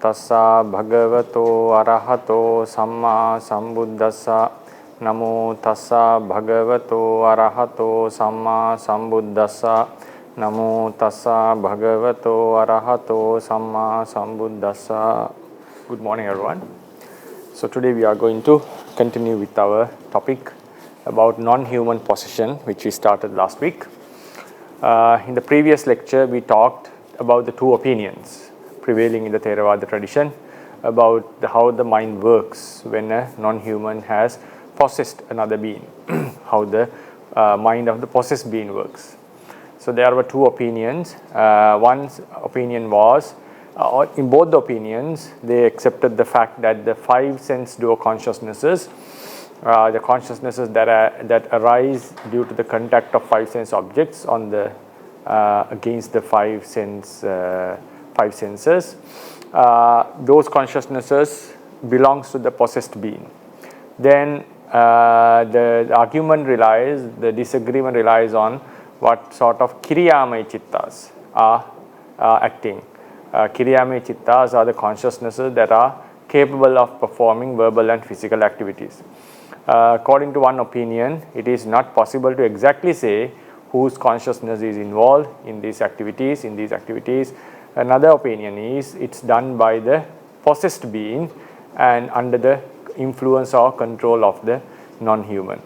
tassa bhagavato arahato samma sambuddhassa. Namo tassa bhagavato arahato samma sambuddhassa. Namo tassa bhagavato arahato samma sambuddhassa. Good morning, everyone. So today we are going to continue with our topic about non-human possession, which we started last week. In the previous lecture, we talked about the two opinions prevailing in the Theravada tradition about how the mind works when a non-human has possessed another being, how the mind of the possessed being works. So there were two opinions. One opinion was, in both the opinions, they accepted the fact that the five sense dual consciousnesses, the consciousnesses that arise due to the contact of five sense objects on the against the five senses, those consciousnesses belongs to the possessed being. Then the argument relies, the disagreement relies on what sort of kiriyamaya chittas are acting. Kiriyamaya chittas are the consciousnesses that are capable of performing verbal and physical activities. According to one opinion, it is not possible to exactly say whose consciousness is involved in these activities. Another opinion is it's done by the possessed being and under the influence or control of the non-human.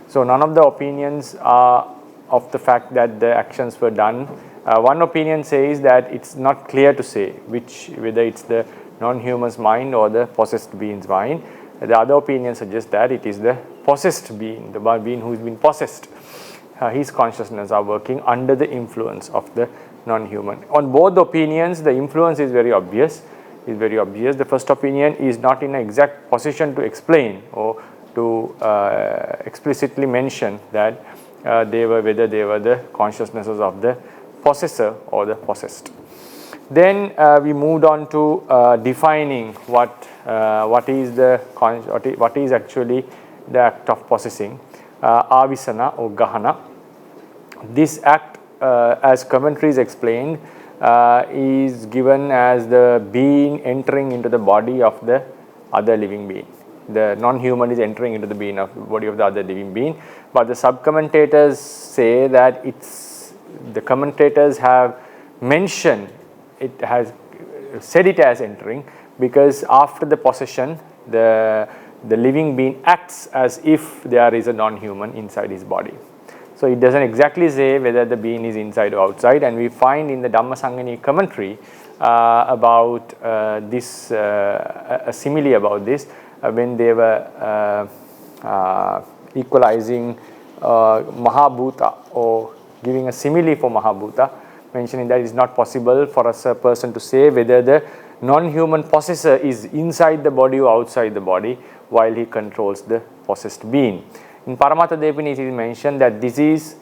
So none of the opinions are of the fact that the actions were done. One opinion says that it's not clear to say whether it's the non-human's mind or the possessed being's mind. The other opinion suggests that it is the possessed being, the being who has been possessed. His consciousness are working under the influence of the non-human. On both opinions, the influence is very obvious. The first opinion is not in an exact position to explain or to explicitly mention that whether they were the consciousnesses of the possessor or the possessed. Then we moved on to defining what is actually the act of possessing, avisana or gahana. This act, as commentaries explained, is given as the being entering into the body of the other living being. The non-human is entering into the body of the other living being, but the sub-commentators say that the commentators have mentioned said it as entering because after the possession, the living being acts as if there is a non-human inside his body. So it doesn't exactly say whether the being is inside or outside, and we find in the Dhammasangani commentary about this, a simile about this, when they were equalizing Mahabhuta or giving a simile for Mahabhuta, mentioning that it is not possible for a person to say whether the non-human possessor is inside the body or outside the body while he controls the possessed being. In Paramattha Depini it is mentioned that this is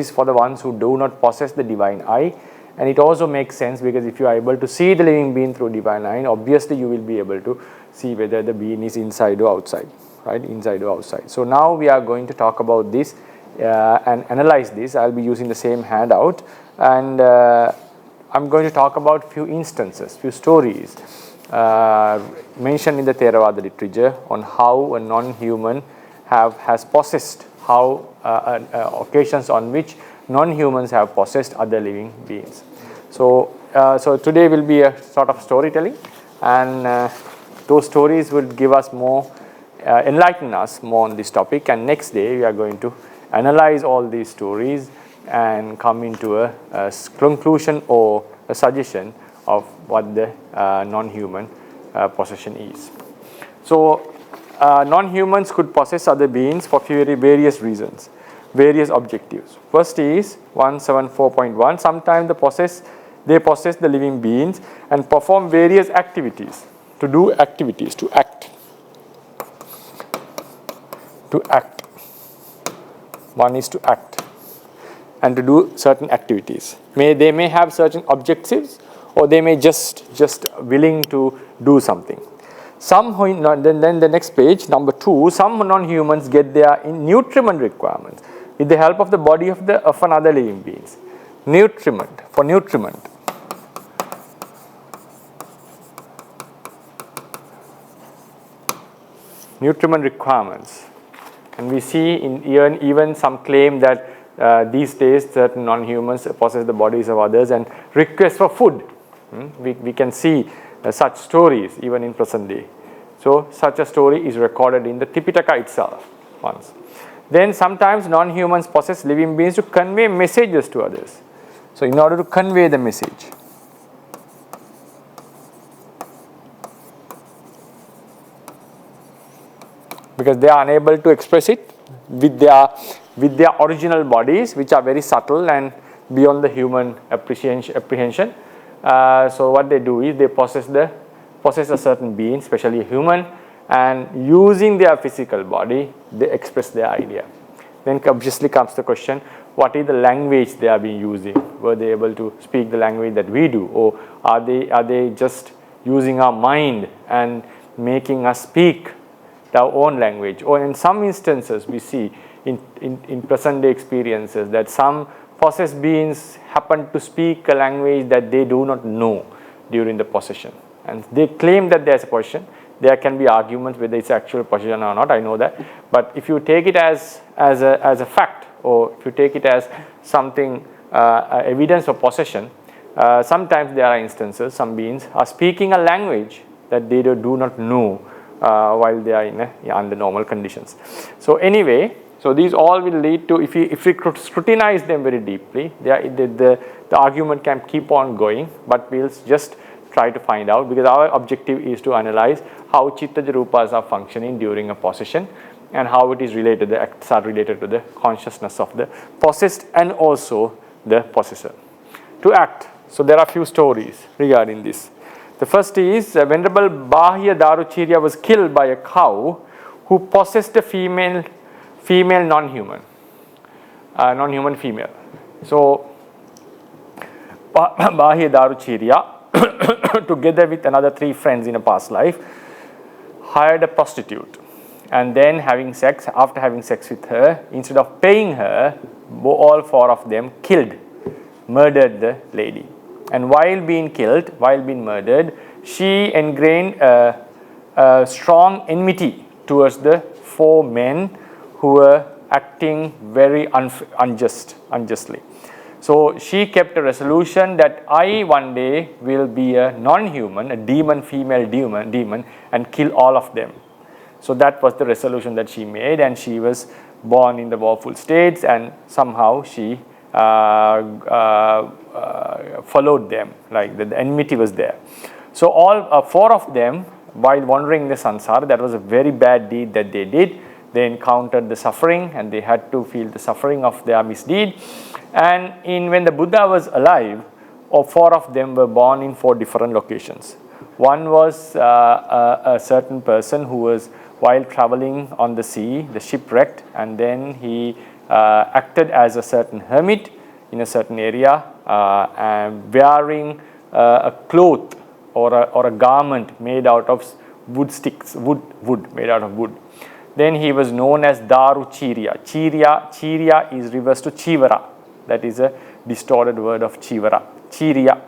for the ones who do not possess the divine eye, and it also makes sense because if you are able to see the living being through divine eye, obviously you will be able to see whether the being is inside or outside, right? Inside or outside. So now we are going to talk about this and analyze this. I will be using the same handout, and I'm going to talk about few instances, few stories mentioned in the Theravada literature on how a non-human has possessed, how occasions on which non-humans have possessed other living beings. So today will be a sort of storytelling, and those stories will give us more, enlighten us more on this topic, and next day we are going to analyze all these stories and come into a conclusion or a suggestion of what the non-human possession is. So non-humans could possess other beings for various reasons, various objectives. First is 174.1. Sometimes they possess the living beings and perform various activities. To act. One is to act and to do certain activities. They may have certain objectives, or they may just willing to do something. Then the next page, number 2, some non-humans get their nutriment requirements with the help of the body of another living beings. For nutriment. nutriment requirements. And we see in even some claim that these days certain non-humans possess the bodies of others and request for food. We can see such stories even in present day. So such a story is recorded in the Tipitaka itself once. Then sometimes non-humans possess living beings to convey messages to others. So in order to convey the message, because they are unable to express it with their original bodies, which are very subtle and beyond the human apprehension. So what they do is they possess a certain being, especially a human, and using their physical body, they express their idea. Then obviously comes the question, what is the language they are being using? Were they able to speak the language that we do, or are they just using our mind and making us speak our own language? Or in some instances we see in present day experiences that some possessed beings happen to speak a language that they do not know during the possession, and they claim that there is a possession. There can be arguments whether it's actual possession or not, I know that, but if you take it as a fact, or if you take it as something evidence of possession, sometimes there are instances some beings are speaking a language that they do not know while they are under normal conditions. So anyway, so these all will lead to, if we scrutinize them very deeply, the argument can keep on going, but we'll just try to find out, because our objective is to analyze how Chittaja Rupas are functioning during a possession and how it is related, the acts are related to the consciousness of the possessed and also the possessor. To act, so there are few stories regarding this. The first is Venerable Bahya Daruchirya was killed by a cow who possessed a female non-human female. So Bahya Daruchirya together with another 3 friends in a past life hired a prostitute, and then after having sex with her, instead of paying her, all 4 of them murdered the lady. And while being murdered, she ingrained a strong enmity towards the 4 men who were acting very unjustly. So she kept a resolution that I one day will be a non-human, a female demon, and kill all of them. So that was the resolution that she made, and she was born in the woeful states, and somehow she followed them, like the enmity was there. So all 4 of them, while wandering in the samsara, that was a very bad deed that they did. They encountered the suffering, and they had to feel the suffering of their misdeed. And when the Buddha was alive, 4 of them were born in 4 different locations. One was a certain person who was, while traveling on the sea, the shipwrecked, and then he acted as a certain hermit in a certain area, and wearing a cloth or a garment made out of wood sticks, wood made out of wood. Then he was known as Daruchirya. Chirya is reversed to Chivara. That is a distorted word of Chirya.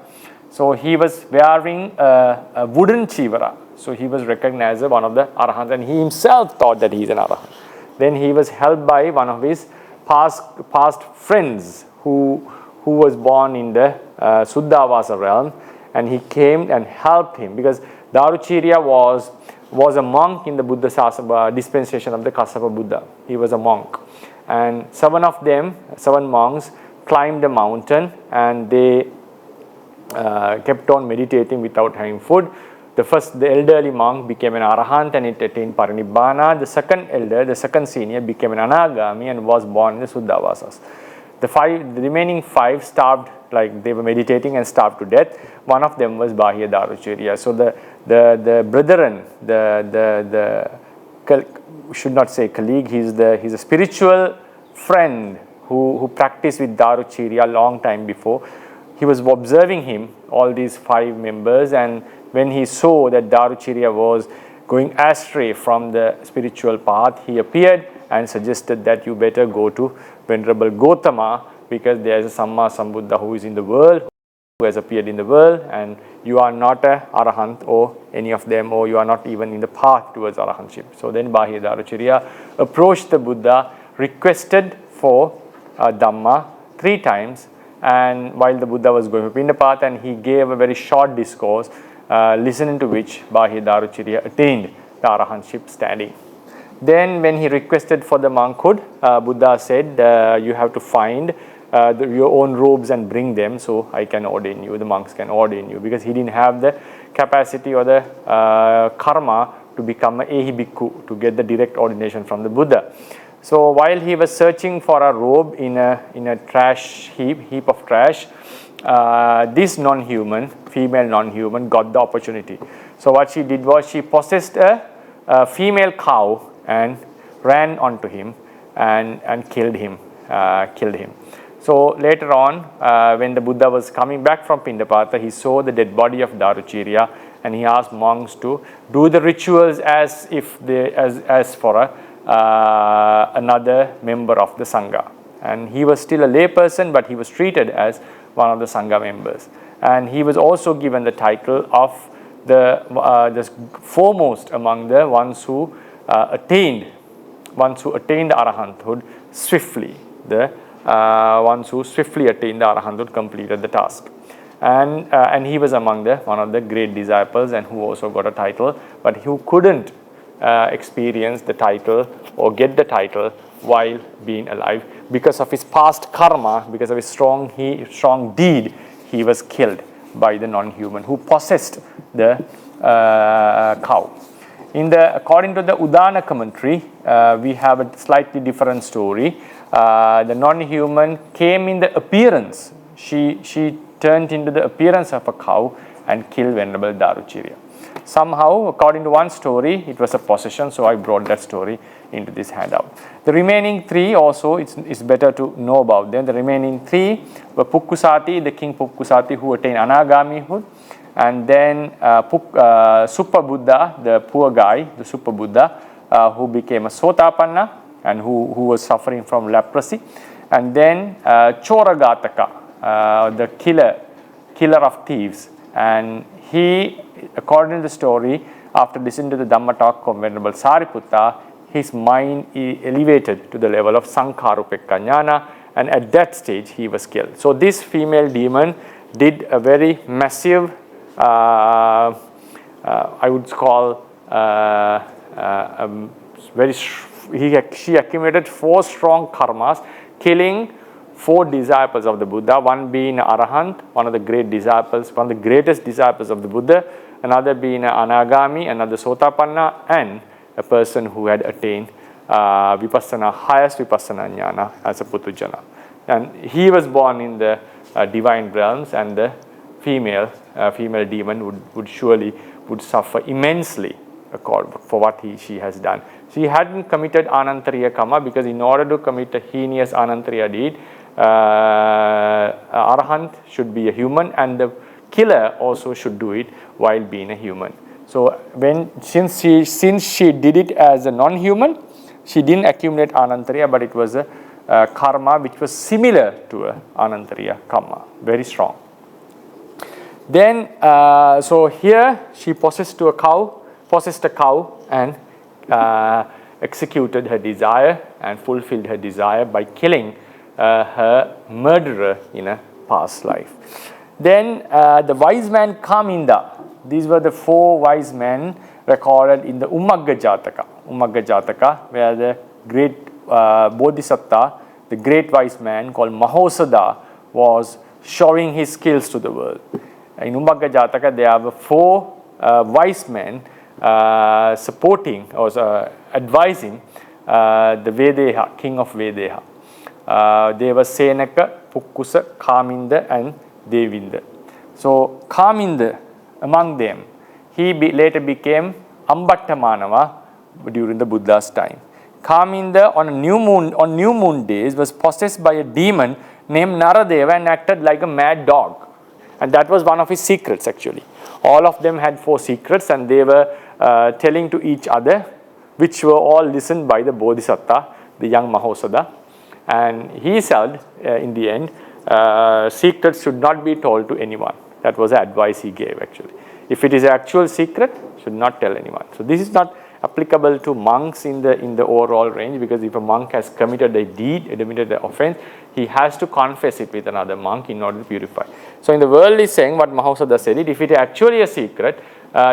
So he was wearing a wooden Chivara. So he was recognized as one of the Arahants, and he himself thought that he is an Arahant. Then he was helped by one of his past friends who was born in the Suddhavasa realm, and he came and helped him, because Daruchirya was a monk in the Buddha dispensation of the Kassapa Buddha. He was a monk, and 7 monks climbed a mountain, and they kept on meditating without having food. The elderly monk became an Arahant and it attained Parinibbana. The second senior became an Anagami and was born in the Suddhavasas. The remaining 5 starved, like they were meditating and starved to death. One of them was Bahya Daruchirya. So the brethren, should not say colleague, he's a spiritual friend who practiced with Daruchirya a long time before. He was observing him, all these 5 members, and when he saw that Daruchirya was going astray from the spiritual path, he appeared and suggested that you better go to Venerable Gautama, because there is a Samma Sambuddha who is in the world, who has appeared in the world, and you are not a arahant or any of them, or you are not even in the path towards arahantship. So then Bāhiya Darucirya approached the Buddha, requested for Dhamma 3 times, and while the Buddha was going for Pindapat, and he gave a very short discourse, listening to which Bāhiya Darucirya attained the arahantship standing. Then when he requested for the monkhood, Buddha said, you have to find your own robes and bring them so I can ordain you, the monks can ordain you, because he didn't have the capacity or the karma to become a Ehi Bhikku, to get the direct ordination from the Buddha. So while he was searching for a robe in a trash heap of trash, this non-human, female non-human, got the opportunity. So what she did was she possessed a female cow and ran onto him and killed him. So later on, when the Buddha was coming back from Pindapata, he saw the dead body of Darucirya, and he asked monks to do the rituals as if they as for another member of the Sangha. And he was still a lay person, but he was treated as one of the Sangha members. And he was also given the title of the foremost among the ones who attained arahanthood swiftly. The ones who swiftly attained the arahanthood completed the task. And he was among one of the great disciples, and who also got a title, but who couldn't experience the title or get the title while being alive. Because of his past karma, because of his strong deed, he was killed by the non-human who possessed the cow. According to the Udana commentary, we have a slightly different story. The non-human came in the appearance. She turned into the appearance of a cow and killed Venerable Darucirya. Somehow, according to one story, it was a possession, so I brought that story into this handout. The remaining 3 also, it's better to know about them. The remaining 3 were Pukkusati, the king Pukkusati, who attained Anagamihood, and then Suppa Buddha, the poor guy, the Suppa Buddha, who became a Sotapanna and who was suffering from leprosy, and then Choragataka, the killer of thieves, and he, according to the story, after listening to the Dhamma talk of Venerable Sariputta, his mind elevated to the level of Sankharupekka, and at that stage he was killed. So this female demon did a very massive, I would call, she accumulated 4 strong karmas, killing 4 disciples of the Buddha, one being Arahant, one of the great disciples, one of the greatest disciples of the Buddha, another being Anagami, another Sotapanna, and a person who had attained Vipassana, highest Vipassana Jnana as a Putujana. And he was born in the divine realms, and the female demon would surely suffer immensely for what she has done. She hadn't committed Anantariya Kama, because in order to commit a heinous Anantariya deed, Arahant should be a human, and the killer also should do it while being a human. So since she did it as a non-human, she didn't accumulate Anantariya, but it was a karma which was similar to a Anantariya karma, very strong. Then, so here she possessed a cow and executed her desire and fulfilled her desire by killing her murderer in a past life. Then the wise man Kaminda, these were the 4 wise men recorded in the Ummagga Jataka, where the great Bodhisatta, the great wise man called Mahosada, was showing his skills to the world. In Ummagga Jataka, there were 4 wise men supporting or advising the Vedeha, king of Vedeha. They were Senaka, Pukkusa, Kaminda, and Devinda. So Kaminda, among them, he later became Ambattamanava during the Buddha's time. Kaminda on new moon days was possessed by a demon named Naradeva and acted like a mad dog. And that was one of his secrets actually. All of them had 4 secrets, and they were telling to each other, which were all listened by the Bodhisatta, the young Mahosada. And he said, in the end, secrets should not be told to anyone. That was the advice he gave actually. If it is an actual secret, should not tell anyone. So this is not applicable to monks in the overall range, because if a monk has committed a deed, committed the offense, he has to confess it with another monk in order to purify. So in the worldly saying, what Mahāvihāra said, if it is actually a secret,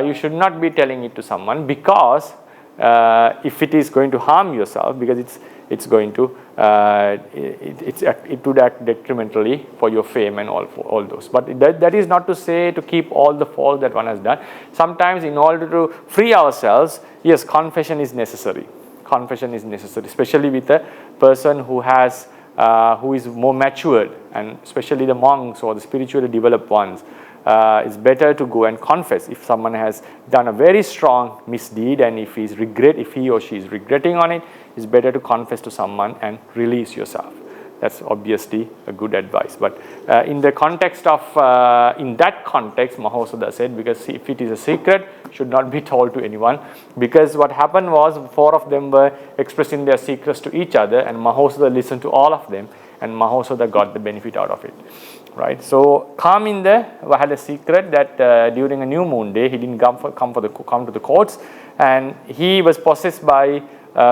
you should not be telling it to someone, because if it is going to harm yourself, because it's going to it would act detrimentally for your fame and all those. But that is not to say to keep all the fault that one has done. Sometimes in order to free ourselves, yes, confession is necessary. Confession is necessary, especially with a person who is more matured, and especially the monks or the spiritually developed ones. It's better to go and confess if someone has done a very strong misdeed, and if he or she is regretting on it, it's better to confess to someone and release yourself. That's obviously a good advice. But in the context of, in that context, Mahāvihāra said, because if it is a secret, should not be told to anyone. Because what happened was, 4 of them were expressing their secrets to each other, and Mahāvihāra listened to all of them, and Mahāvihāra got the benefit out of it. Right. So Kaminda had a secret that during a new moon day, he didn't come to the courts, and he was possessed by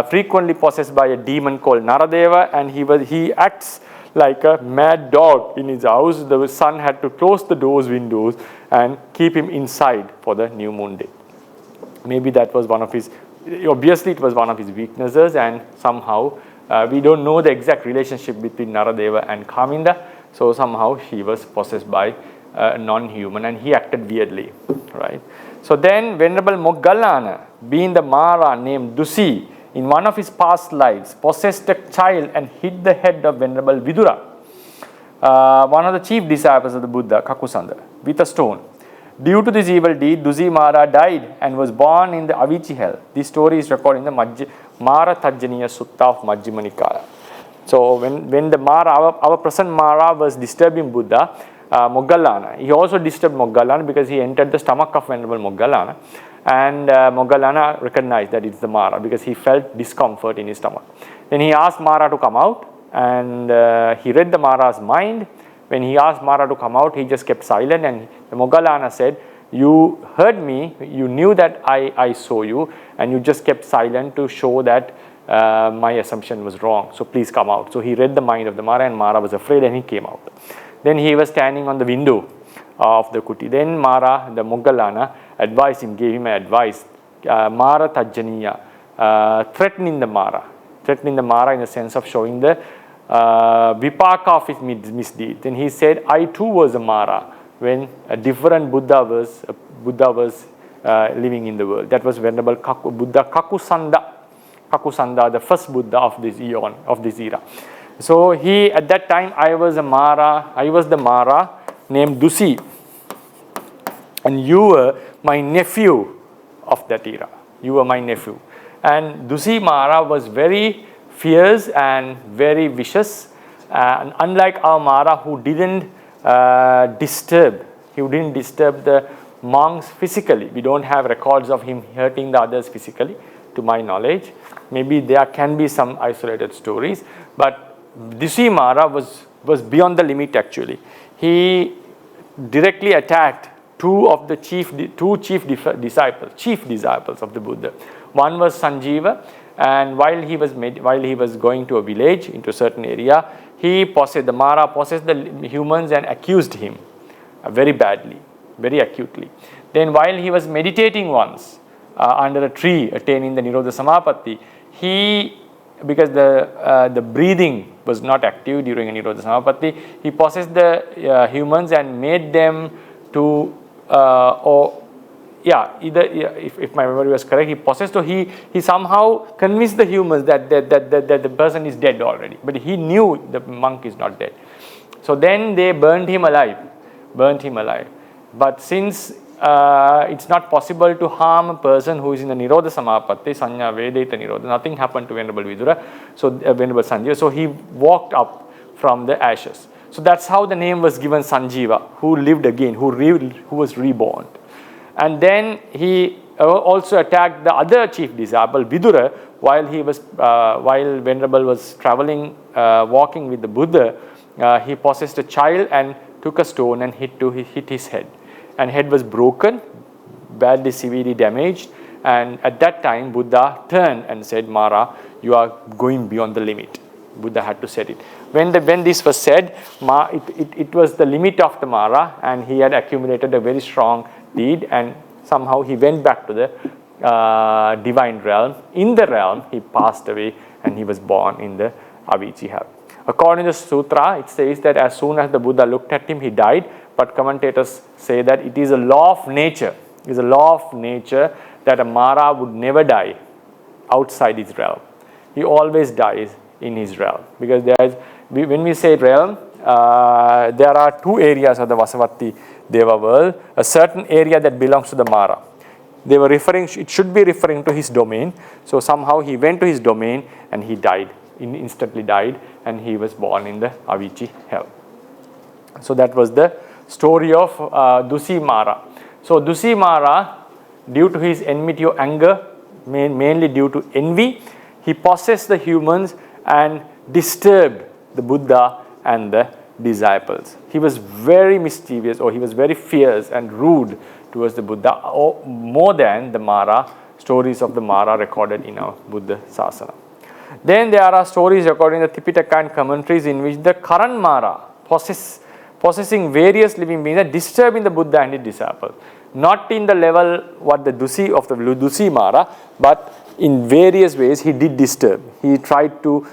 frequently possessed by a demon called Naradeva, and he acts like a mad dog in his house. The son had to close the doors, windows, and keep him inside for the new moon day. Maybe that was one of his. Obviously, it was one of his weaknesses, and somehow we don't know the exact relationship between Naradeva and Kaminda. So somehow he was possessed by a non-human, and he acted weirdly, right? So then Venerable Moggallana, being the Mara named Dusi, in one of his past lives, possessed a child and hit the head of Venerable Vidura, one of the chief disciples of the Buddha, Kakusanda, with a stone. Due to this evil deed, Dusi Mara died and was born in the Avici hell. This story is recorded in the Mara Tajjaniya Sutta of Majjhima Nikaya. So when the Mara, our present Mara was disturbing Buddha, Moggallana, he also disturbed Moggallana because he entered the stomach of Venerable Moggallana, and Moggallana recognized that it's the Mara because he felt discomfort in his stomach. Then he asked Mara to come out, and he read the Mara's mind. When he asked Mara to come out, he just kept silent, and the Moggallana said, "You heard me, you knew that I saw you, and you just kept silent to show that my assumption was wrong, so please come out." So he read the mind of the Mara, and Mara was afraid, and he came out. Then he was standing on the window of the kuti. Then Mara, the Moggallana, advised him, gave him advice, Mara Tajjaniya, threatening the Mara in the sense of showing the vipaka of his misdeed. Then he said, "I too was a Mara when a different Buddha was living in the world." That was Venerable Buddha Kakusanda, the first Buddha of this eon, of this era. So he, at that time, I was the Mara named Dusi, and you were my nephew of that era. You were my nephew. And Dusi Mara was very fierce and very vicious, and unlike our Mara, who didn't disturb the monks physically. We don't have records of him hurting the others physically, to my knowledge. Maybe there can be some isolated stories, but Dusi Mara was beyond the limit actually. He directly attacked two chief disciples of the Buddha. One was Sanjiva, and while he was going to a village, into a certain area, the Mara possessed the humans and accused him very badly, very acutely. Then while he was meditating once under a tree attaining the Nirodha Samapatti, because the breathing was not active during a Nirodha Samapatti, he possessed the humans and made them to if my memory was correct, he possessed, so he somehow convinced the humans that the person is dead already, but he knew the monk is not dead. So then they burned him alive. But since it's not possible to harm a person who is in the Nirodha Samapatti, Sanya Vedaita Nirodha, nothing happened to Venerable Vidura, so Venerable Sanjiva, so he walked up from the ashes. So that's how the name was given, Sanjiva, who lived again, who was reborn. And then he also attacked the other chief disciple, Vidura, while Venerable was traveling, walking with the Buddha. he possessed a child and took a stone and hit his head. And head was broken, badly, severely damaged. And at that time, Buddha turned and said, Mara, you are going beyond the limit. Buddha had to set it. When this was said, it was the limit of the Mara, and he had accumulated a very strong deed, and somehow he went back to the divine realm. In the realm, he passed away, and he was born in the Avicii hell. According to the sutra, it says that as soon as the Buddha looked at him, he died. But commentators say that it is a law of nature. It is a law of nature that a Mara would never die outside his realm. He always dies in his realm. Because when we say realm, there are two areas of the Vasavatti Deva world. A certain area that belongs to the Mara. They were referring, it should be referring to his domain. So somehow he went to his domain and he died, instantly died, and he was born in the Avicii hell. So that was the story of Dusi Mara. So Dusi Mara, due to his enmity or anger, mainly due to envy, he possessed the humans and disturbed the Buddha and the disciples. He was very mischievous, or he was very fierce and rude towards the Buddha, more than the Mara, stories of the Mara recorded in our Buddha Sasana. Then there are stories according to Tipitaka and commentaries in which the current Mara possessing various living beings are disturbing the Buddha and his disciples. Not in the level what the Dusi of the Dusi Mara, but in various ways he did disturb. He tried to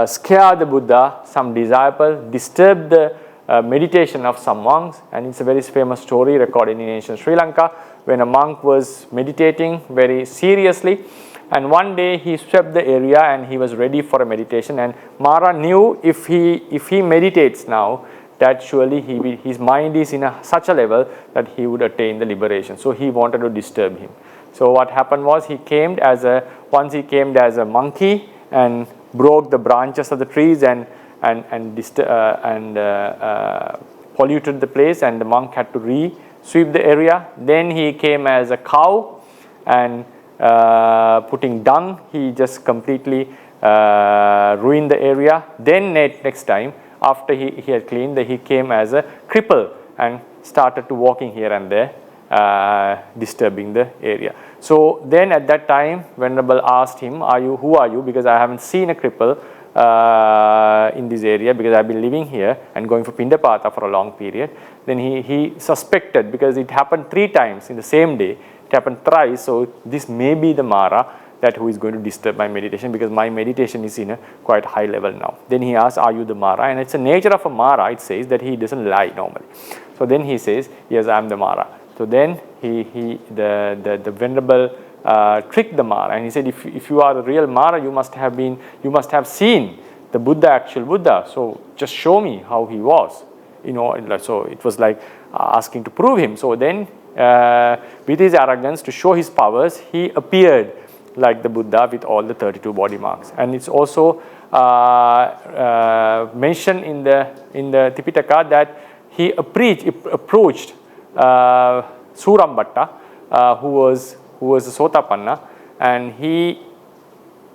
scare the Buddha, some disciples, disturb the meditation of some monks, and it's a very famous story recorded in ancient Sri Lanka when a monk was meditating very seriously, and one day he swept the area and he was ready for a meditation, and Mara knew if he meditates now, that surely his mind is in such a level that he would attain the liberation. So he wanted to disturb him. So what happened was once he came as a monkey and broke the branches of the trees and polluted the place, and the monk had to re-sweep the area. Then he came as a cow and putting dung, he just completely ruined the area. Then next time, after he had cleaned, he came as a cripple and started to walking here and there, disturbing the area. So then at that time, Venerable asked him, who are you? Because I haven't seen a cripple in this area, because I've been living here and going for Pindapata for a long period. Then he suspected, because it happened 3 times in the same day, it happened thrice, so this may be the Mara that who is going to disturb my meditation, because my meditation is in a quite high level now. Then he asks, are you the Mara? And it's the nature of a Mara, it says that he doesn't lie normally. So then he says, yes, I am the Mara. So then the Venerable tricked the Mara, and he said, if you are the real Mara, you must have seen the Buddha, actual Buddha. So just show me how he was. So it was like asking to prove him. So then with his arrogance, to show his powers, he appeared like the Buddha with all the 32 body marks. And it's also mentioned in the Tipitaka that he approached Surambhatta, who was a Sotapanna, and he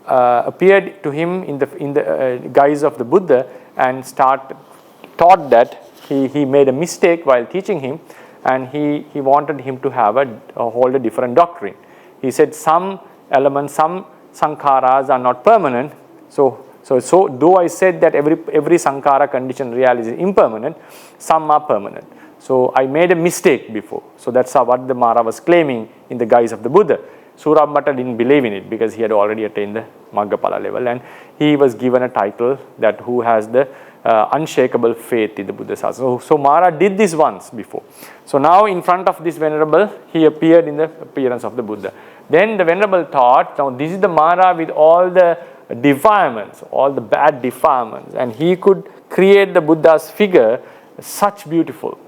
appeared to him in the guise of the Buddha and taught that he made a mistake while teaching him, and he wanted him to have hold a different doctrine. He said some elements, some sankharas are not permanent. So though I said that every sankhara condition reality is impermanent, some are permanent. So I made a mistake before. So that's what the Mara was claiming in the guise of the Buddha. Surambhatta didn't believe in it, because he had already attained the Maggapala level, and he was given a title that who has the unshakable faith in the Buddha Sasana. So Mara did this once before. So now in front of this Venerable, he appeared in the appearance of the Buddha. Then the Venerable thought, now this is the Mara with all the defilements, all the bad defilements, and he could create the Buddha's figure such beautiful.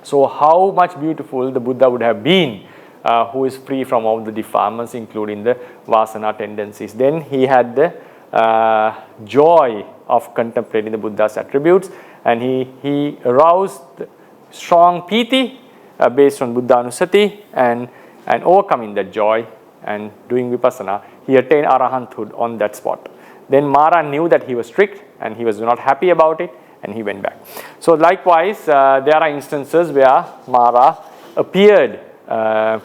So how much beautiful the Buddha would have been, who is free from all the defilements, including the vasana tendencies. Then he had the joy of contemplating the Buddha's attributes, and he aroused strong piti based on Buddha Anusati, and overcoming that joy and doing vipassana, he attained arahanthood on that spot. Then Mara knew that he was strict and he was not happy about it, and he went back. So likewise, there are instances where Mara appeared Mara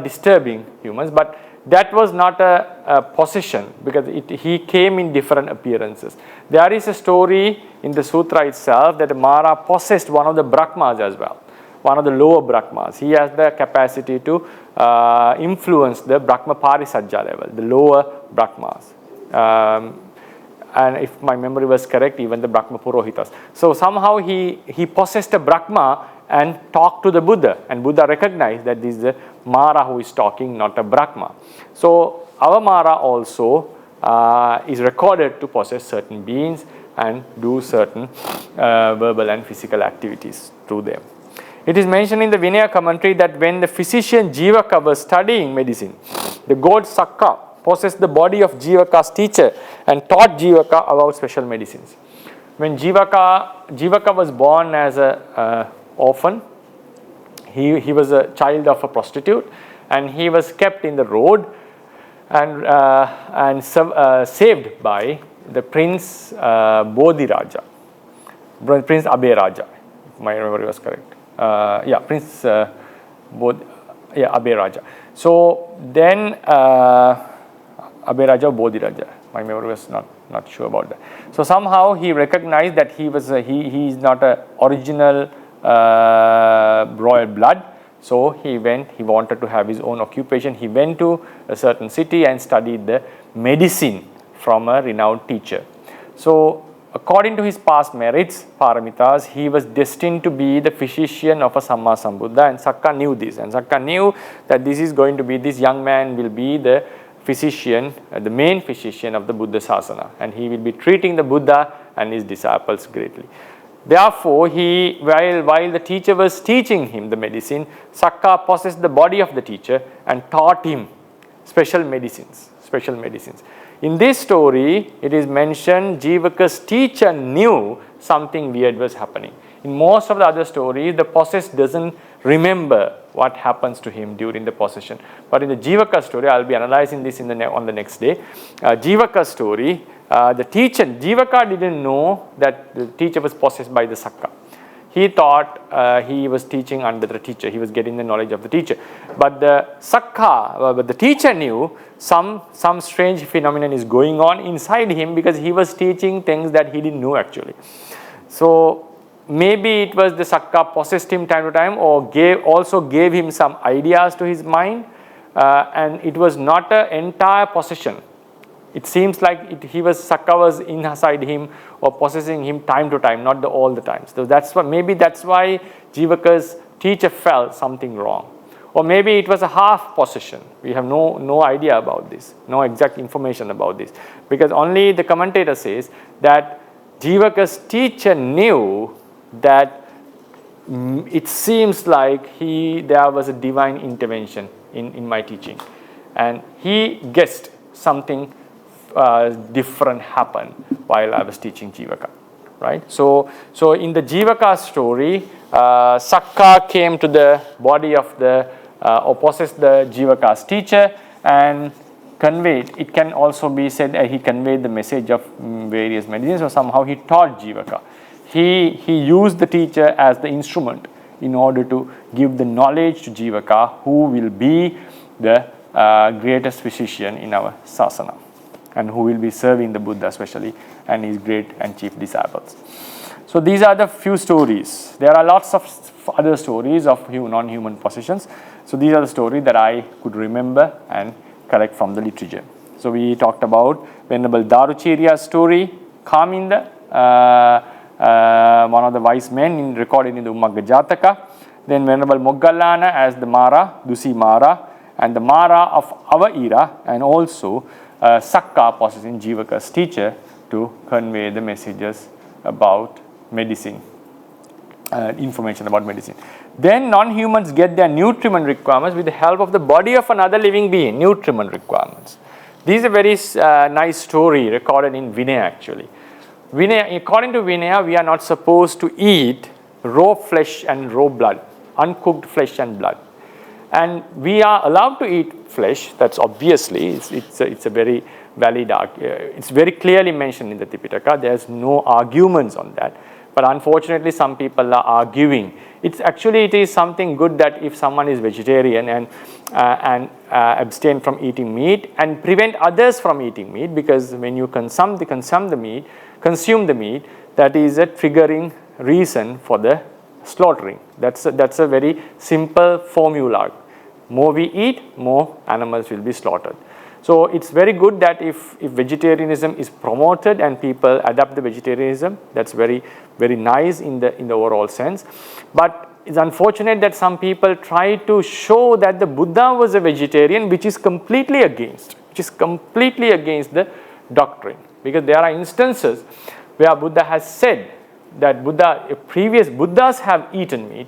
disturbing humans, but that was not a possession, because he came in different appearances. There is a story in the sutra itself that Mara possessed one of the Brahmas as well, one of the lower Brahmas. He has the capacity to influence the Brahma Parisajja level, the lower Brahmas. And if my memory was correct, even the Brahma Purohitas. So somehow he possessed a Brahma and talked to the Buddha, and Buddha recognized that this is the Mara who is talking, not a Brahma. So our Mara also is recorded to possess certain beings and do certain verbal and physical activities through them. It is mentioned in the Vinaya commentary that when the physician Jivaka was studying medicine, the god Sakka possessed the body of Jivaka's teacher and taught Jivaka about special medicines. When Jivaka was born as an orphan, he was a child of a prostitute, and he was kept in the road and saved by the Prince Bodhiraja, Prince Abhiraja, if my memory was correct. Prince Abhiraja. So then Abhiraja or Bodhiraja, my memory was not sure about that. So somehow he recognized that he is not a original royal blood. So he wanted to have his own occupation. He went to a certain city and studied the medicine from a renowned teacher. So according to his past merits, paramitas, he was destined to be the physician of a Samma Sambuddha, and Sakka knew this. And Sakka knew that this young man will be the physician, the main physician of the Buddha Sasana, and he will be treating the Buddha and his disciples greatly. Therefore, while the teacher was teaching him the medicine, Sakka possessed the body of the teacher and taught him special medicines. In this story, it is mentioned Jivaka's teacher knew something weird was happening. In most of the other stories, the possessed doesn't remember what happens to him during the possession. But in the Jivaka story, I'll be analyzing this on the next day. Jivaka story, the teacher, Jivaka didn't know that the teacher was possessed by the Sakka. He thought he was teaching under the teacher. He was getting the knowledge of the teacher. But the Sakka, but the teacher knew some strange phenomenon is going on inside him, because he was teaching things that he didn't know actually. So maybe it was the Sakka possessed him time to time, or also gave him some ideas to his mind, and it was not an entire possession. It seems like Sakka was inside him or possessing him time to time, not all the time. So that's why Jivaka's teacher felt something wrong. Or maybe it was a half possession. We have no idea about this, no exact information about this, because only the commentator says that Jivaka's teacher knew that it seems like there was a divine intervention in my teaching, and he guessed something different happened while I was teaching Jivaka, right? So in the Jivaka story, Sakka came to the body of or possessed the Jivaka's teacher and conveyed. It can also be said that he conveyed the message of various medicines, or somehow he taught Jivaka. He used the teacher as the instrument in order to give the knowledge to Jivaka, who will be the greatest physician in our sasana, and who will be serving the Buddha especially and his great and chief disciples. So these are the few stories. There are lots of other stories of non-human possessions. So these are the stories that I could remember and collect from the literature. So we talked about Venerable Daruchirya's story, Kaminda, one of the wise men recorded in the Ummagga Jataka. Then Venerable Moggallana as the Mara, Dusi Mara, and the Mara of our era, and also Sakka possessing Jivaka's teacher to convey the messages about medicine, information about medicine. Then non-humans get their nutriment requirements with the help of the body of another living being, nutriment requirements. This is a very nice story recorded in Vinaya actually. According to Vinaya, we are not supposed to eat raw flesh and raw blood, uncooked flesh and blood. And we are allowed to eat flesh. That's obviously, it's a very valid. It's very clearly mentioned in the Tipitaka. There's no arguments on that. But unfortunately, some people are arguing. It is something good that if someone is vegetarian and abstain from eating meat and prevent others from eating meat, because when you consume the meat, that is a triggering reason for the slaughtering. That's a very simple formula. More we eat, more animals will be slaughtered. So it's very good that if vegetarianism is promoted and people adopt the vegetarianism, that's very, very nice in the overall sense. But it's unfortunate that some people try to show that the Buddha was a vegetarian, which is completely against the doctrine. Because there are instances where Buddha has said that previous Buddhas have eaten meat,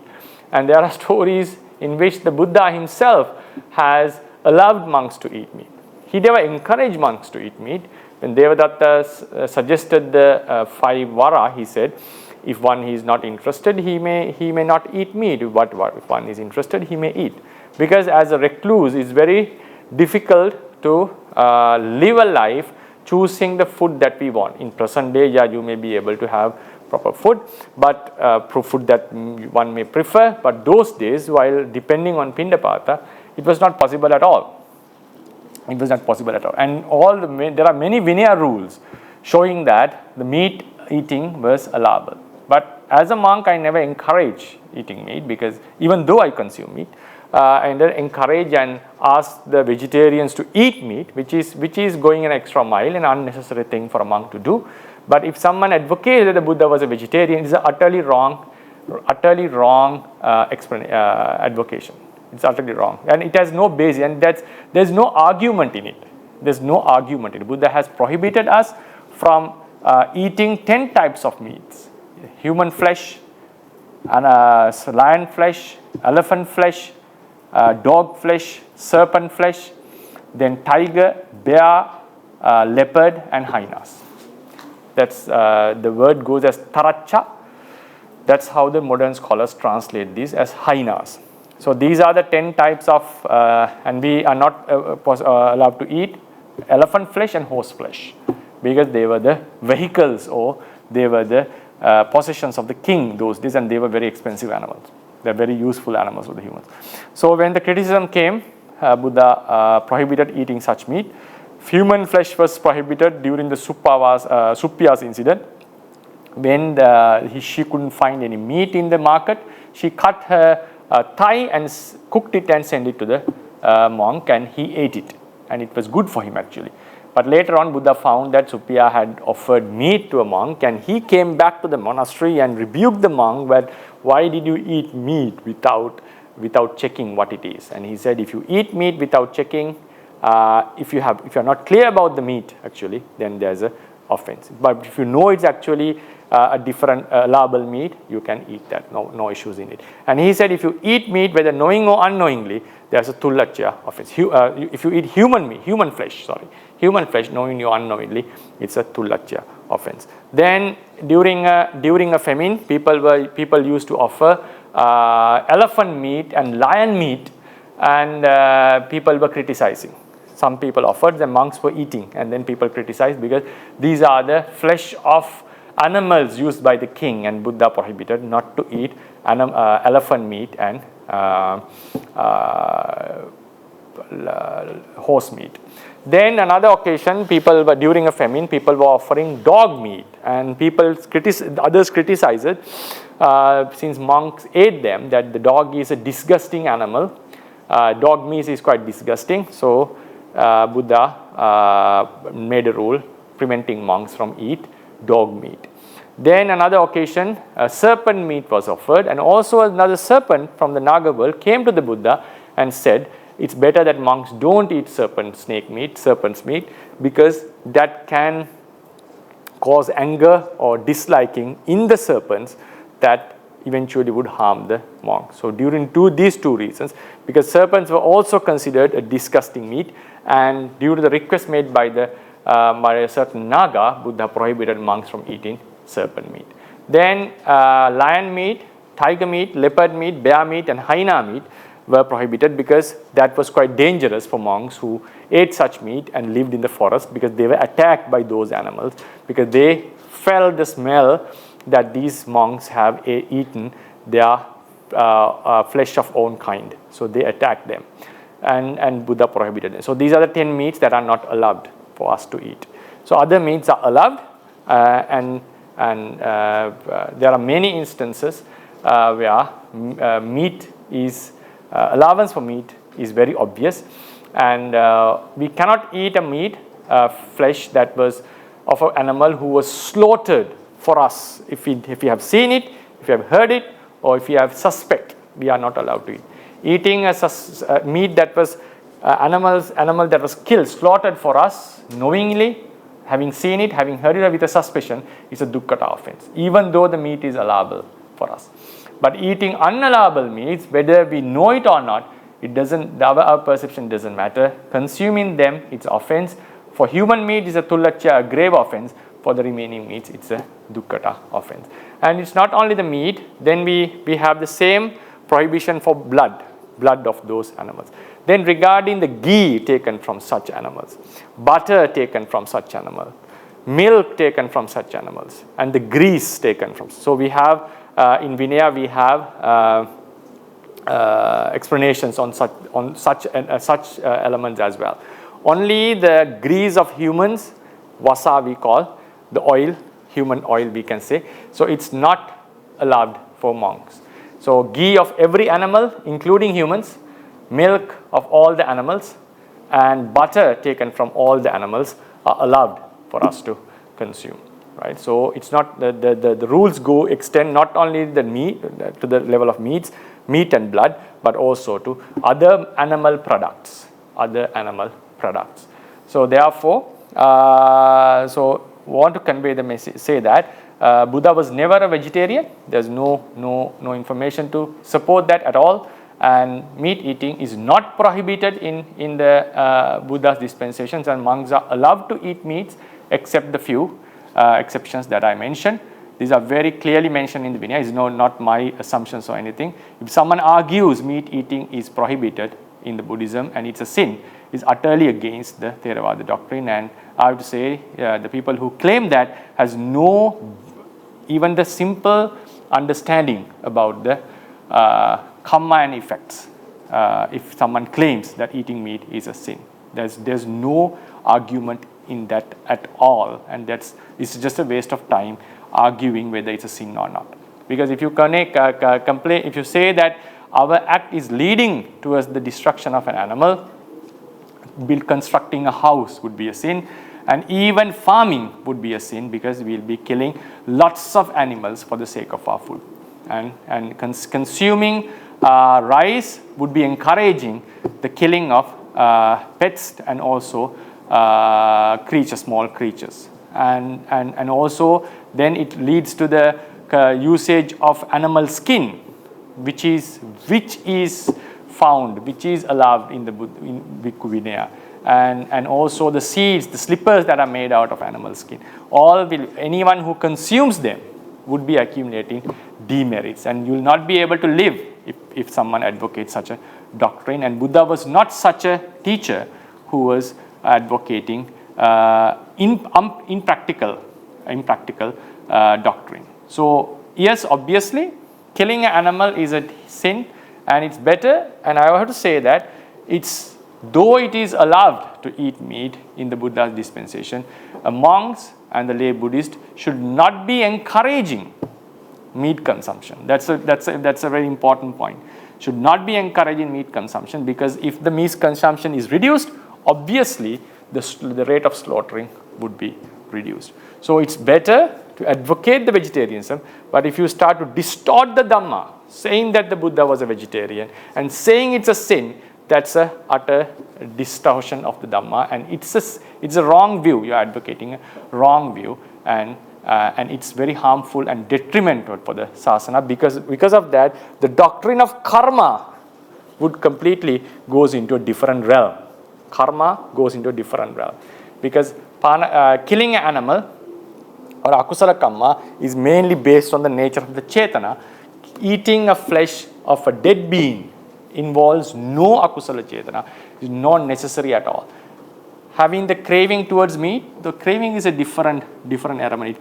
and there are stories in which the Buddha himself has allowed monks to eat meat. He never encouraged monks to eat meat. When Devadatta suggested the 5 vara, he said, if one is not interested, he may not eat meat. But if one is interested, he may eat. Because as a recluse, it's very difficult to live a life choosing the food that we want. In present day, you may be able to have proper food, but food that one may prefer. But those days, while depending on Pindapata, it was not possible at all. And there are many Vinaya rules showing that the meat eating was allowable. But as a monk, I never encourage eating meat, because even though I consume meat, I encourage and ask the vegetarians to eat meat, which is going an extra mile, an unnecessary thing for a monk to do. But if someone advocates that the Buddha was a vegetarian, it's an utterly wrong advocation. It's utterly wrong, and it has no basis, and there's no argument in it. Buddha has prohibited us from eating 10 types of meats: human flesh, lion flesh, elephant flesh, dog flesh, serpent flesh, then tiger, bear, leopard, and hyenas. That's the word goes as taracha. That's how the modern scholars translate these as hyenas. So these are the 10 types of, and we are not allowed to eat elephant flesh and horse flesh, because they were the vehicles, or they were the possessions of the king those days, and they were very expensive animals. They're very useful animals for the humans. So when the criticism came, Buddha prohibited eating such meat. Human flesh was prohibited during the Suppya's incident. When she couldn't find any meat in the market, she cut her thigh and cooked it and sent it to the monk, and he ate it, and it was good for him actually. But later on, Buddha found that Suppya had offered meat to a monk, and he came back to the monastery and rebuked the monk that, why did you eat meat without checking what it is? And he said, if you eat meat without checking, if you are not clear about the meat actually, then there's a offense. But if you know it's actually a different allowable meat, you can eat that, no issues in it. And he said, if you eat meat, whether knowing or unknowingly, there's a tullacya offense. If you eat human flesh, knowingly or unknowingly, it's a tullacya offense. Then during a famine, people used to offer elephant meat and lion meat, and people were criticizing. Some people offered, the monks were eating, and then people criticized, because these are the flesh of animals used by the king, and Buddha prohibited not to eat elephant meat and horse meat. Then another occasion, during a famine, people were offering dog meat, and others criticized it, since monks ate them, that the dog is a disgusting animal. Dog meat is quite disgusting, so Buddha made a rule preventing monks from eat dog meat. Then another occasion, serpent meat was offered, and also another serpent from the Naga world came to the Buddha and said, it's better that monks don't eat serpent's meat, because that can cause anger or disliking in the serpents that eventually would harm the monk. So during these two reasons, because serpents were also considered a disgusting meat, and due to the request made by a certain Naga, Buddha prohibited monks from eating serpent meat. Then lion meat, tiger meat, leopard meat, bear meat, and hyena meat, were prohibited because that was quite dangerous for monks who ate such meat and lived in the forest, because they were attacked by those animals, because they felt the smell that these monks have eaten their flesh of own kind. So they attacked them, and Buddha prohibited them. So these are the 10 meats that are not allowed for us to eat. So other meats are allowed, and there are many instances where meat is allowance for meat is very obvious, and we cannot eat a meat flesh that was of an animal who was slaughtered for us. If we have seen it, if we have heard it, or if we have suspect, we are not allowed to eat. Eating a meat that was animal that was killed, slaughtered for us knowingly, having seen it, having heard it with a suspicion, is a dukkata offense, even though the meat is allowable for us. But eating unallowable meats, whether we know it or not, it doesn't, our perception doesn't matter. Consuming them, it's offense. For human meat, it's a tullacca, a grave offense. For the remaining meats, it's a dukkata offense. And it's not only the meat, then we have the same prohibition for blood of those animals. Then regarding the ghee taken from such animals, butter taken from such animal, milk taken from such animals, and the grease taken from. So we have in Vinaya we have explanations on such elements as well. Only the grease of humans, vasa we call, the oil, human oil we can say. So it's not allowed for monks. So ghee of every animal, including humans, milk of all the animals, and butter taken from all the animals are allowed for us to consume. Right? So it's not the rules extend not only the meat to the level of meat and blood, but also to other animal products. So therefore, so want to convey the message, say that Buddha was never a vegetarian. There's no information to support that at all. And meat eating is not prohibited in the Buddha's dispensations, and monks are allowed to eat meats except the few exceptions that I mentioned. These are very clearly mentioned in the Vinaya. It's not my assumptions or anything. If someone argues meat eating is prohibited in the Buddhism and it's a sin, it's utterly against the Theravada doctrine. And I have to say the people who claim that has no even the simple understanding about the karma and effects. If someone claims that eating meat is a sin, there's no argument in that at all, and it's just a waste of time arguing whether it's a sin or not. Because if you complain, if you say that our act is leading towards the destruction of an animal, constructing a house would be a sin, and even farming would be a sin, because we'll be killing lots of animals for the sake of our food, and consuming rice would be encouraging the killing of pets and also small creatures, and also then it leads to the usage of animal skin, which is allowed in the Bhikku Vinaya, and also the seeds, the slippers that are made out of animal skin. Anyone who consumes them would be accumulating demerits, and you will not be able to live if someone advocates such a doctrine. And Buddha was not such a teacher who was advocating impractical doctrine. So yes, obviously killing an animal is a sin, and it's better, and I have to say that though it is allowed to eat meat in the Buddha's dispensation, monks and the lay Buddhists should not be encouraging meat consumption. That's a very important point. Should not be encouraging meat consumption, because if the meat consumption is reduced, obviously the rate of slaughtering would be reduced. So it's better to advocate the vegetarianism, but if you start to distort the Dhamma, saying that the Buddha was a vegetarian and saying it's a sin, that's a utter distortion of the Dhamma, and it's a wrong view. You're advocating a wrong view, and it's very harmful and detrimental for the sasana, because of that the doctrine of karma would completely goes into a different realm. Karma goes into a different realm, because killing an animal or akusala karma is mainly based on the nature of the chetana. Eating a flesh of a dead being involves no akusala chetana, is not necessary at all. Having the craving towards meat, the craving is a different element.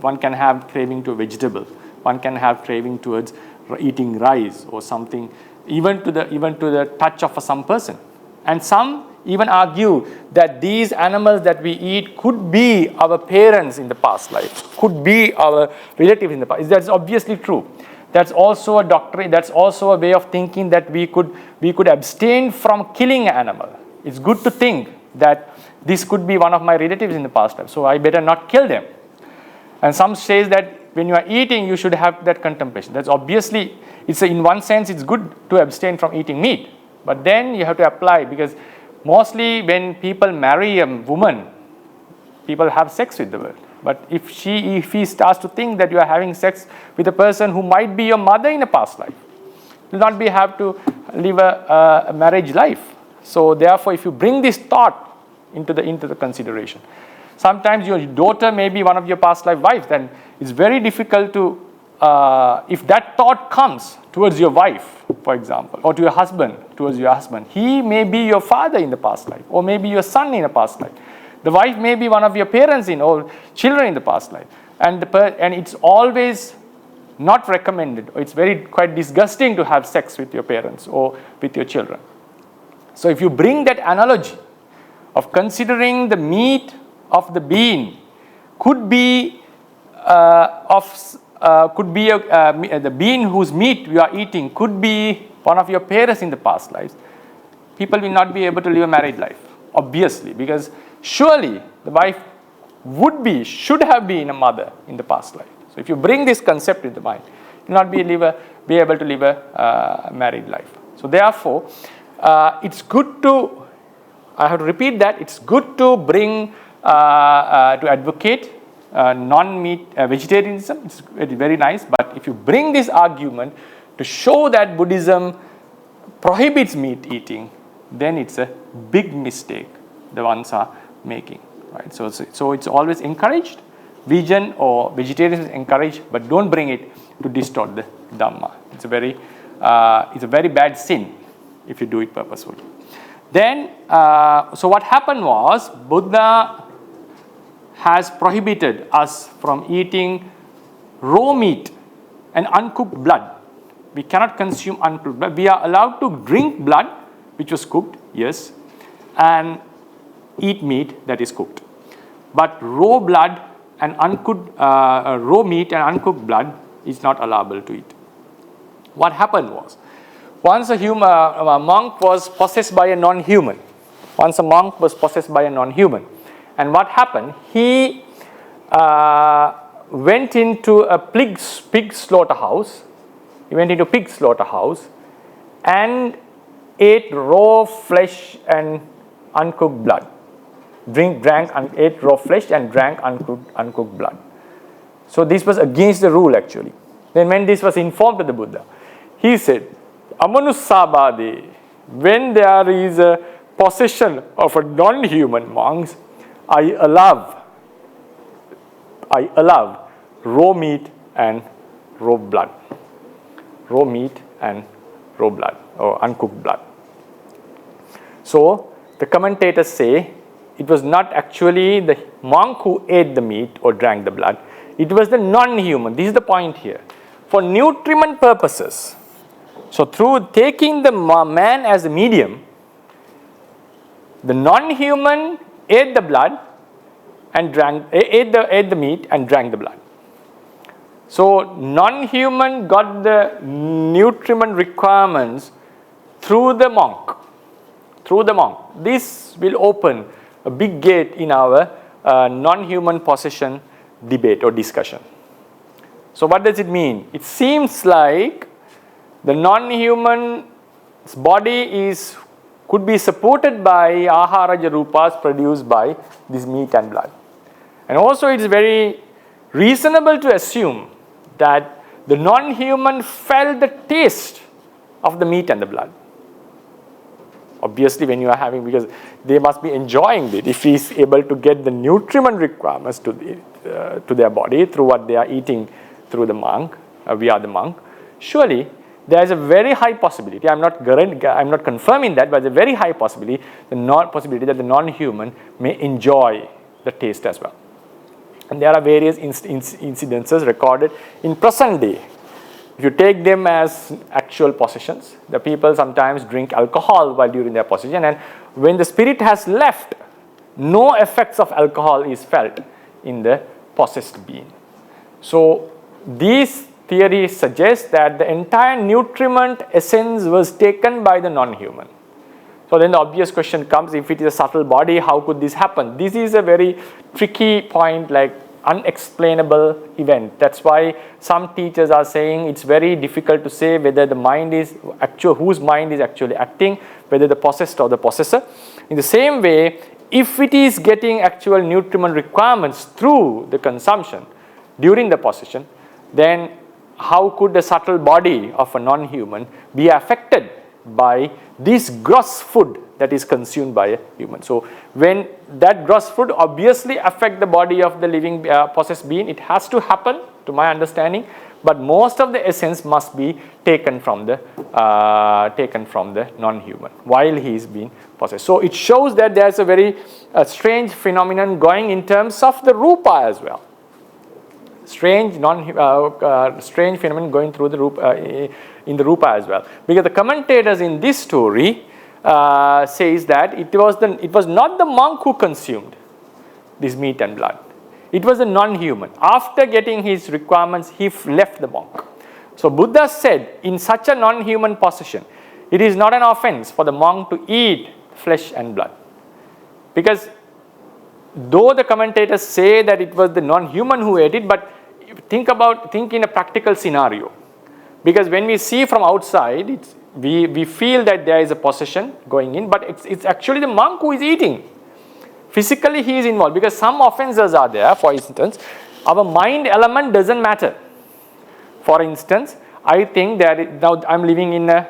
One can have craving to a vegetable. One can have craving towards eating rice or something, even to the touch of some person. And some even argue that these animals that we eat could be our parents in the past life, could be our relatives in the past. That's obviously true. That's also a doctrine. That's also a way of thinking that we could abstain from killing an animal. It's good to think that this could be one of my relatives in the past life, so I better not kill them. And some says that when you are eating, you should have that contemplation. That's obviously, in one sense, it's good to abstain from eating meat. But then you have to apply, because mostly when people marry a woman, people have sex with the world. But if he starts to think that you are having sex with a person who might be your mother in a past life, you will not have to live a marriage life. So therefore, if you bring this thought into the consideration, sometimes your daughter may be one of your past life wives, then it's very difficult to, if that thought comes towards your wife, for example, or to your husband, towards your husband, he may be your father in the past life, or maybe your son in a past life. The wife may be one of your parents or children in the past life. And it's always not recommended, or it's quite disgusting to have sex with your parents or with your children. So if you bring that analogy of considering the meat of the being could be the being whose meat you are eating could be one of your parents in the past lives, people will not be able to live a married life, obviously, because surely the wife should have been a mother in the past life. So if you bring this concept into mind, you will not be able to live a married life. So therefore, it's good to, I have to repeat that, it's good to bring, to advocate non-meat vegetarianism. It's very nice, but if you bring this argument to show that Buddhism prohibits meat eating, then it's a big mistake the ones are making, right? So it's always encouraged. Vegan or vegetarian is encouraged, but don't bring it to distort the Dhamma. It's a very bad sin if you do it purposefully. Then, so what happened was, Buddha has prohibited us from eating raw meat and uncooked blood. We cannot consume uncooked blood. We are allowed to drink blood, which was cooked, yes, and eat meat that is cooked. But raw blood and uncooked, raw meat and uncooked blood is not allowable to eat. What happened was, once a monk was possessed by a non-human. And what happened? He went into a pig slaughterhouse. And ate raw flesh and uncooked blood. Ate raw flesh and drank uncooked blood. So this was against the rule, actually. Then when this was informed to the Buddha, he said, Amanussabade, when there is a possession of a non-human monk, I allow raw meat and raw blood. Raw meat and raw blood or uncooked blood. So the commentators say it was not actually the monk who ate the meat or drank the blood. It was the non-human. This is the point here. For nutriment purposes, so through taking the man as a medium, the non-human ate the blood and ate the meat and drank the blood. So non-human got the nutriment requirements through the monk. This will open a big gate in our non-human possession debate or discussion. So what does it mean? It seems like the non-human's body could be supported by aharaja rūpas produced by this meat and blood. And also it is very reasonable to assume that the non-human felt the taste of the meat and the blood. Obviously when you are having, because they must be enjoying it. If he is able to get the nutriment requirements to their body through what they are eating through the monk, via the monk, surely there is a very high possibility, I'm not confirming that, but there's a very high possibility, that the non-human may enjoy the taste as well. And there are various incidences recorded in present day. If you take them as actual possessions, the people sometimes drink alcohol while during their possession, and when the spirit has left, no effects of alcohol is felt in the possessed being. So these theories suggest that the entire nutriment essence was taken by the non-human. So then the obvious question comes, if it is a subtle body, how could this happen? This is a very tricky point, like unexplainable event. That's why some teachers are saying it's very difficult to say whether the mind is whose mind is actually acting, whether the possessed or the possessor. In the same way, if it is getting actual nutriment requirements through the consumption during the possession, then how could the subtle body of a non-human be affected by this gross food that is consumed by a human? So when that gross food obviously affect the body of the living possessed being, it has to happen, to my understanding, but most of the essence must be taken from the non-human while he is being possessed. So it shows that there is a very strange phenomenon going in terms of the Rūpa as well. Strange phenomenon going through the Rūpa, in the Rūpa as well, because the commentators in this story says that it was not the monk who consumed this meat and blood. It was the non-human. After getting his requirements, he left the monk. So Buddha said, in such a non-human possession, it is not an offense for the monk to eat flesh and blood, because though the commentators say that it was the non-human who ate it, but think in a practical scenario, because when we see from outside, we feel that there is a possession going in, but it's actually the monk who is eating. Physically he is involved, because some offenses are there. For instance, our mind element doesn't matter. For instance, I think that now I'm living in an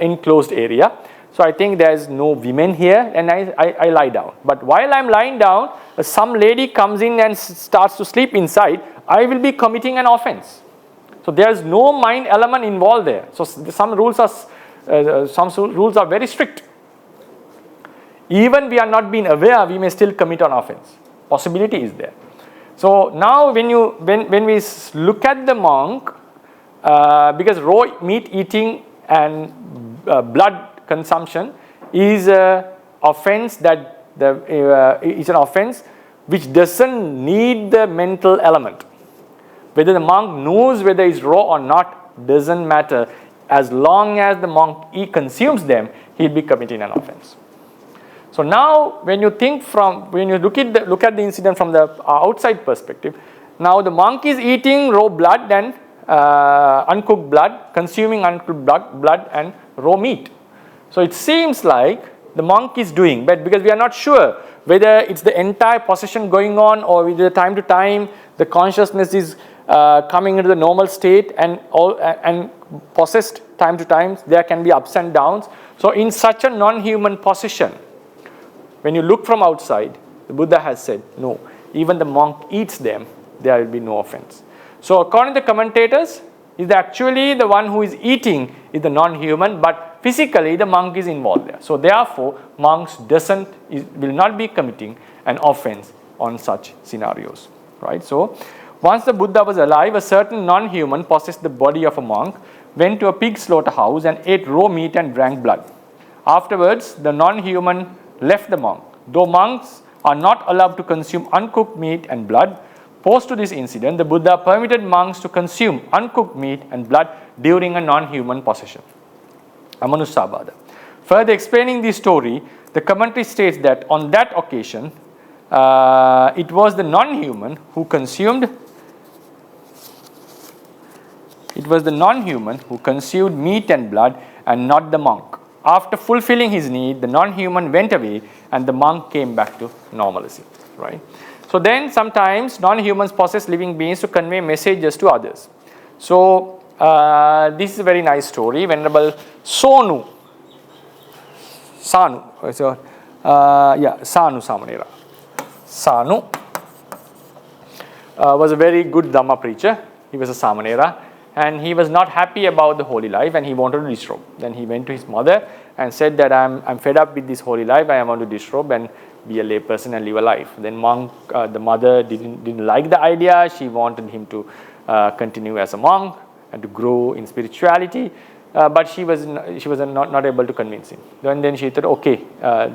enclosed area, so I think there is no women here, and I lie down. But while I'm lying down, some lady comes in and starts to sleep inside, I will be committing an offense. So there is no mind element involved there. So some rules are very strict. Even we are not being aware, we may still commit an offense. Possibility is there. So now when we look at the monk, because raw meat eating and blood consumption is an offense which doesn't need the mental element. Whether the monk knows whether it's raw or not doesn't matter. As long as the monk consumes them, he'll be committing an offense. So now when you look at the incident from the outside perspective, now the monk is eating raw blood and uncooked blood, consuming uncooked blood and raw meat. So it seems like the monk is doing, but because we are not sure whether it's the entire possession going on, or whether time to time the consciousness is coming into the normal state, and possessed time to time there can be ups and downs. So in such a non-human possession, when you look from outside, the Buddha has said, no, even the monk eats them, there will be no offense. So according to the commentators, is actually the one who is eating is the non-human, but physically the monk is involved there. So therefore, monks will not be committing an offense on such scenarios, right? So once the Buddha was alive, a certain non-human possessed the body of a monk, went to a pig slaughterhouse and ate raw meat and drank blood. Afterwards, the non-human left the monk. Though monks are not allowed to consume uncooked meat and blood, post to this incident, the Buddha permitted monks to consume uncooked meat and blood during a non-human possession. Moon Sabbath. Further explaining the story, the commentary states that on that occasion, it was the non-human who consumed meat and blood, and not the monk. After fulfilling his need, the non-human went away and the monk came back to normalcy, right? So then sometimes non-humans possess living beings to convey messages to others. So this is a very nice story. Venerable Sanu Samanera. Sanu was a very good Dhamma preacher. He was a Samanera, and he was not happy about the holy life and he wanted to disrobe. Then he went to his mother and said that I'm fed up with this holy life, I want to disrobe and be a lay person and live a life. Then the mother didn't like the idea. She wanted him to continue as a monk and to grow in spirituality, but she was not able to convince him. Then she thought, okay,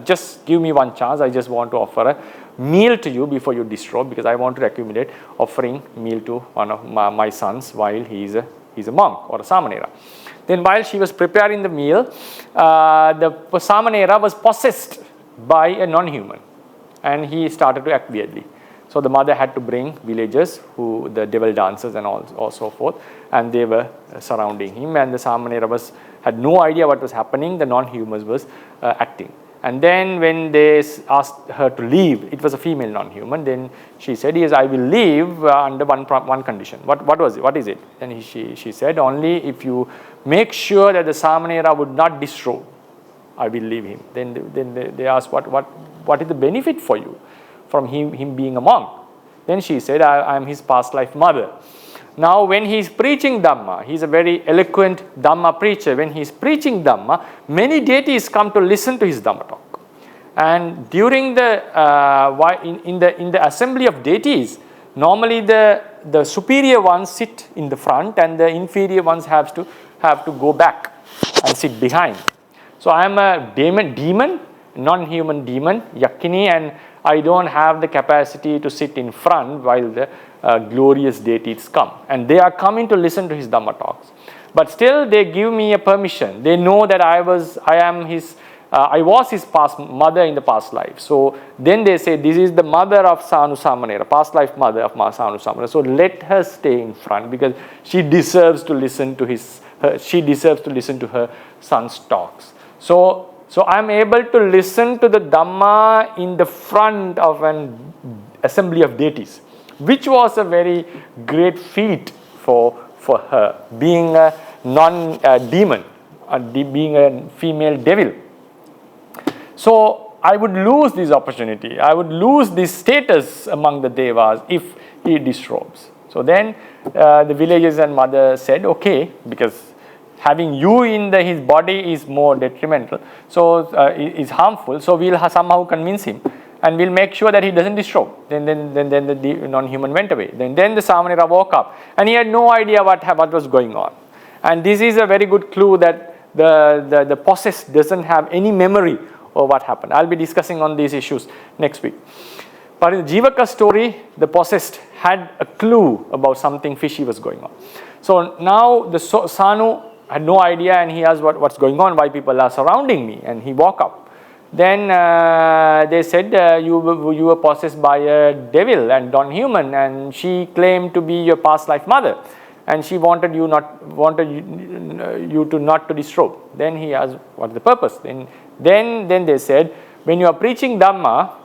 just give me one chance. I just want to offer a meal to you before you disrobe, because I want to accumulate offering meal to one of my sons while he's a monk or a samanera. Then while she was preparing the meal, the samanera was possessed by a non-human, and he started to act weirdly. So the mother had to bring villagers, who the devil dancers and all so forth, and they were surrounding him, and the samanera had no idea what was happening. The non-human was acting. And then when they asked her to leave, it was a female non-human, then she said, yes, I will leave under one condition. What was it? What is it? And she said, only if you make sure that the samanera would not disrobe, I will leave him. Then they asked, what is the benefit for you from him being a monk? Then she said, I am his past life mother. Now when he is preaching Dhamma, he is a very eloquent Dhamma preacher. When he is preaching Dhamma, many deities come to listen to his Dhamma talk. And during in the assembly of deities, normally the superior ones sit in the front and the inferior ones have to go back and sit behind. So I am a demon, non-human demon, Yakini, and I don't have the capacity to sit in front while the glorious deities come. And they are coming to listen to his Dhamma talks. But still they give me a permission. They know that I was his past mother in the past life. So then they say, this is the mother of Sanu Samanera, past life mother of Sanu Samanera. So let her stay in front, because she deserves to listen to her son's talks. So I am able to listen to the Dhamma in the front of an assembly of deities, which was a very great feat for her, being a non-demon, being a female devil. So I would lose this opportunity. I would lose this status among the devas if he disrobes. So then the villagers and mother said, okay, because having you in his body is more detrimental, so is harmful. So we'll somehow convince him, and we'll make sure that he doesn't disrobe. Then the non-human went away. Then the samanera woke up, and he had no idea what was going on. And this is a very good clue that the possessed doesn't have any memory of what happened. I'll be discussing on these issues next week. But in the Jivaka story, the possessed had a clue about something fishy was going on. So now the Sanu had no idea, and he asked what's going on, why people are surrounding me, and he woke up. Then they said, you were possessed by a devil and non-human, and she claimed to be your past life mother, and she wanted you to not to disrobe. Then he asked, what's the purpose? Then they said, when you are preaching Dhamma,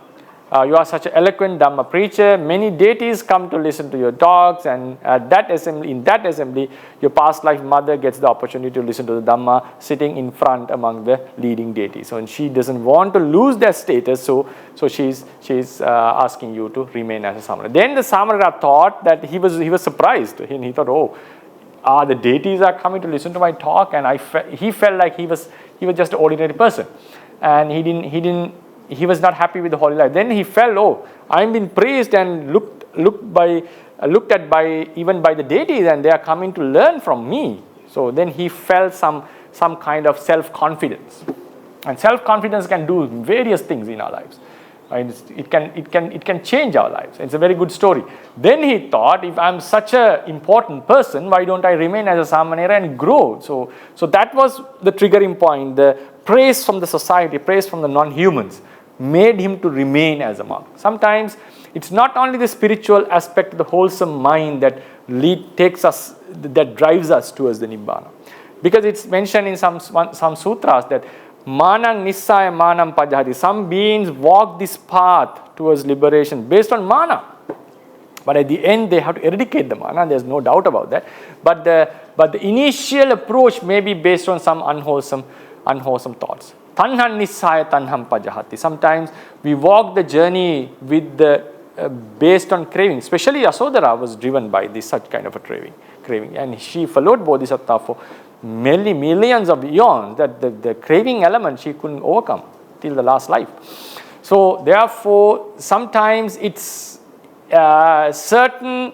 you are such an eloquent Dhamma preacher, many deities come to listen to your talks, and in that assembly, your past life mother gets the opportunity to listen to the Dhamma sitting in front among the leading deities. So, and she doesn't want to lose their status, so she's asking you to remain as a samanera. Then the samanera thought that he was surprised, and he thought, the deities are coming to listen to my talk, and he felt like he was just an ordinary person, and he was not happy with the holy life. Then he felt, I'm being praised and looked at by even by the deities, and they are coming to learn from me. So then he felt some kind of self-confidence, and self-confidence can do various things in our lives. It can change our lives. It's a very good story. Then he thought, if I'm such an important person, why don't I remain as a samanera and grow? So that was the triggering point. The praise from the society, praise from the non-humans, made him to remain as a monk. Sometimes it's not only the spiritual aspect, the wholesome mind that drives us towards the Nibbana. Because it's mentioned in some sutras that manang nissaya manam pajahati. Some beings walk this path towards liberation based on mana. But at the end, they have to eradicate the mana. There's no doubt about that. But the initial approach may be based on some unwholesome thoughts. Tanhan nissaya tanham pajahati. Sometimes we walk the journey with the based on craving. Especially Yasodhara was driven by this such kind of a craving, and she followed Bodhisattva for many millions of eons. That the craving element she couldn't overcome till the last life. So therefore, sometimes it's certain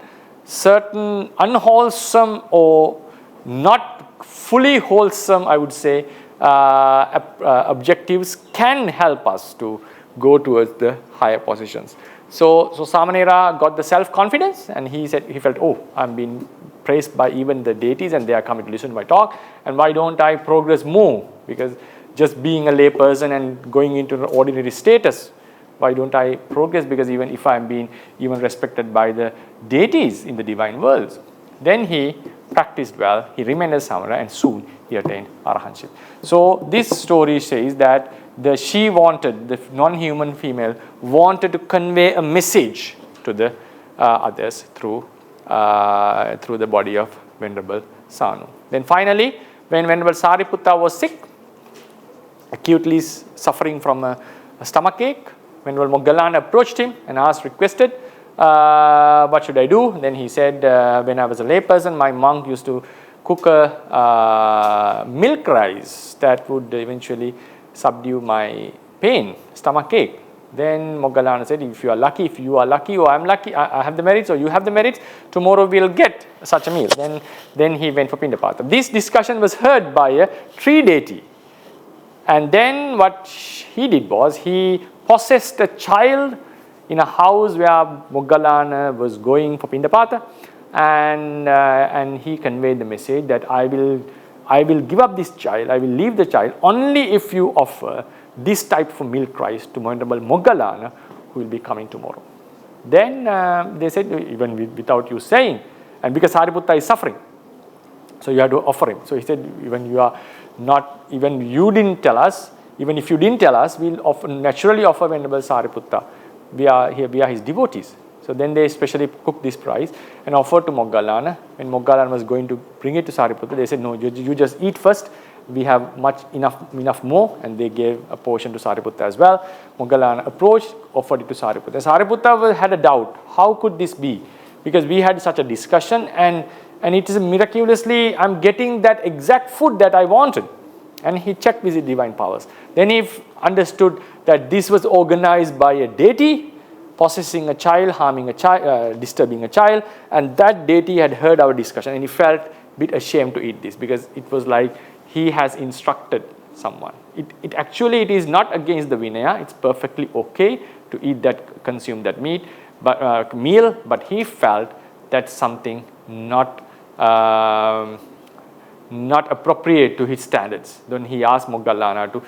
unwholesome or not fully wholesome, I would say, objectives can help us to go towards the higher positions. So Samanera got the self-confidence, and he said, he felt, oh, I'm being praised by even the deities and they are coming to listen to my talk, and why don't I progress more? Because just being a lay person and going into an ordinary status, why don't I progress? Because even if I'm being even respected by the deities in the divine worlds. Then he practiced well, he remained as Samara, and soon he attained Arahantship. So this story says that the non-human female wanted to convey a message to the others through the body of Venerable Sanu. Then finally, when Venerable Sariputta was sick, acutely suffering from a stomachache, Venerable Moggallana approached him and requested, what should I do? Then he said, when I was a layperson, my monk used to cook a milk rice that would eventually subdue my pain, stomachache. Then Moggallana said, if you are lucky, or I'm lucky, I have the merits, or you have the merits, tomorrow we'll get such a meal. Then he went for Pindapata. This discussion was heard by a tree deity. And then what he did was, he possessed a child in a house where Moggallana was going for Pindapata, and he conveyed the message that I will give up this child, I will leave the child only if you offer this type of milk rice to Venerable Moggallana, who will be coming tomorrow. Then they said, even without you saying, and because Sariputta is suffering, so you have to offer him. So he said, even you didn't tell us, even if you didn't tell us, we'll naturally offer Venerable Sariputta. We are his devotees. So then they specially cooked this rice and offered to Moggallana. When Moggallana was going to bring it to Sariputta, they said, no, you just eat first. We have enough more, and they gave a portion to Sariputta as well. Moggallana approached, offered it to Sariputta. Sariputta had a doubt, how could this be? Because we had such a discussion, and it is miraculously, I'm getting that exact food that I wanted. And he checked with his divine powers. Then he understood that this was organized by a deity, possessing a child, harming a child, disturbing a child, and that deity had heard our discussion, and he felt a bit ashamed to eat this, because it was like he has instructed someone. It actually is not against the Vinaya. It's perfectly okay to eat that, consume that meal, but he felt that's something not appropriate to his standards. Then he asked Moggallana to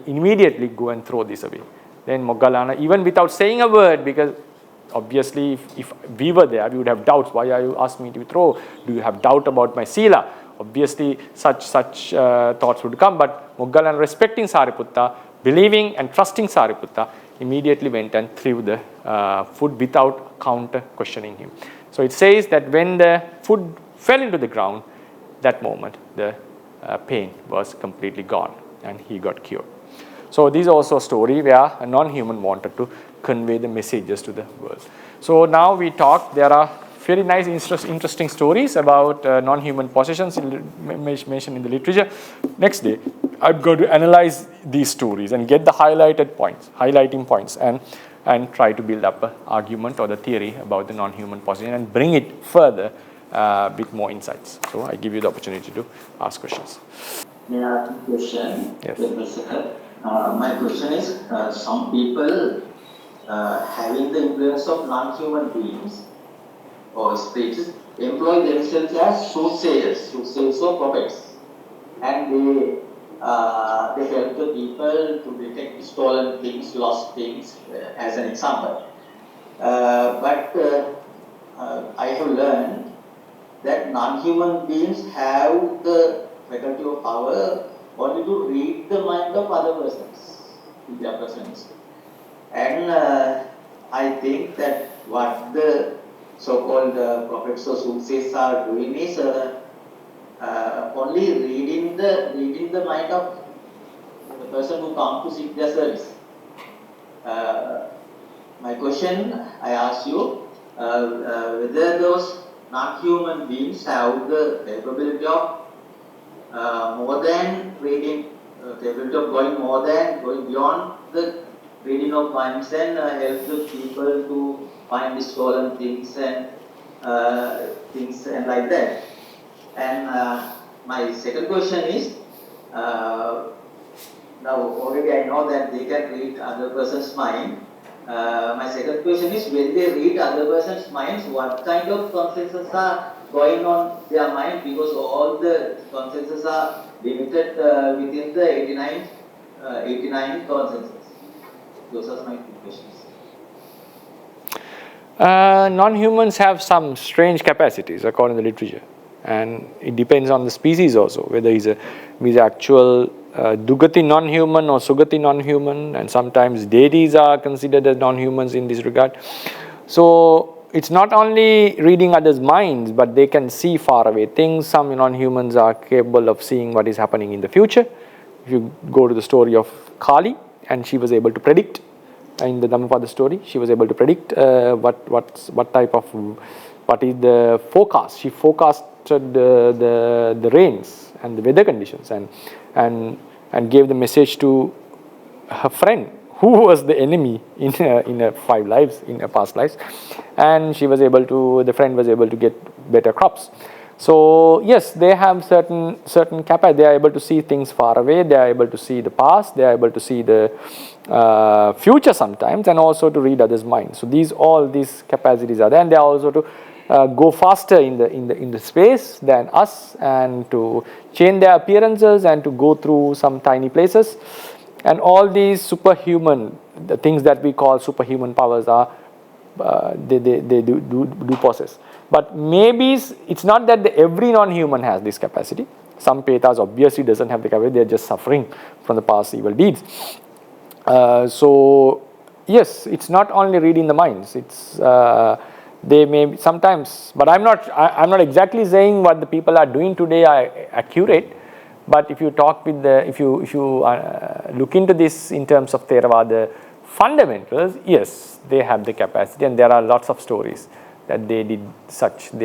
immediately go and throw this away. Then Moggallana, even without saying a word, because obviously if we were there, we would have doubts. Why are you asking me to throw? Do you have doubt about my sila? Obviously such thoughts would come, but Moggallana, respecting Sariputta, believing and trusting Sariputta, immediately went and threw the food without counter questioning him. So it says that when the food fell into the ground, that moment the pain was completely gone and he got cured. So this is also a story where a non-human wanted to convey the messages to the world. So now we talk, there are very nice interesting stories about non-human possessions mentioned in the literature. Next day I'm going to analyze these stories and get the highlighting points and try to build up an argument or the theory about the non-human possession and bring it further with more insights. So I give you the opportunity to ask questions. There are two questions. Yes. My question is, some people having the influence of non-human beings or spirits employ themselves as soothsayers or prophets, and they help the people to detect stolen things, lost things, as an example. But I have learned that non-human beings have the faculty of power only to read the mind of other persons, if they are persons. And I think that what the so-called prophets or soothsayers are doing is only reading the mind of the person who comes to seek their service. My question, I ask you whether those non-human beings have the capability of more than reading, capability of going beyond the reading of minds and help the people to find the stolen things and like that. And my second question is, now already I know that they can read other person's mind. My second question is, when they read other person's minds, what kind of concepts are going on their mind? Because all the concepts are limited within the 89 concepts. Those are my two questions. Non-humans have some strange capacities according to the literature, and it depends on the species also, whether he's actual Dugati non-human or Sugati non-human, and sometimes deities are considered as non-humans in this regard. So it's not only reading others' minds, but they can see far away things. Some non-humans are capable of seeing what is happening in the future. If you go to the story of Kali, and she was able to predict in the Dhammapada story, she was able to predict what is the forecast. She forecasted the rains and the weather conditions, and gave the message to her friend who was the enemy in her 5 lives, in her past lives, and the friend was able to get better crops. So yes, they have certain capacity. They are able to see things far away. They are able to see the past. They are able to see the future sometimes, and also to read others' minds. So all these capacities are there, and they are also to go faster in the space than us, and to change their appearances, and to go through some tiny places. And all these superhuman, the things that we call superhuman powers are they do possess. But maybe it's not that every non-human has this capacity. Some Petas obviously doesn't have the capacity. They are just suffering from the past evil deeds. So yes, it's not only reading the minds. It's they may be sometimes, but I'm not exactly saying what the people are doing today are accurate. But if you talk with if you look into this in terms of Theravada fundamentals, yes, they have the capacity, and there are lots of stories that they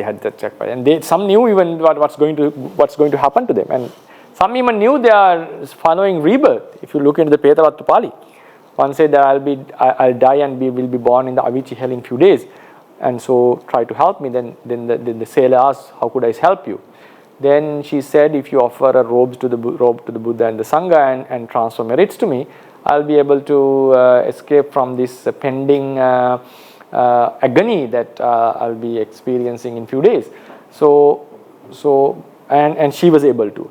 had that capacity, and some knew even what's going to happen to them, and some even knew they are following rebirth. If you look into the Petavattu Pali, one said that I'll die and will be born in the Avicii hell in few days, and so try to help me. Then the sailor asked, how could I help you? Then she said, if you offer a robe to the Buddha and the Sangha and transfer merits to me, I'll be able to escape from this pending agony that I'll be experiencing in few days. And she was able to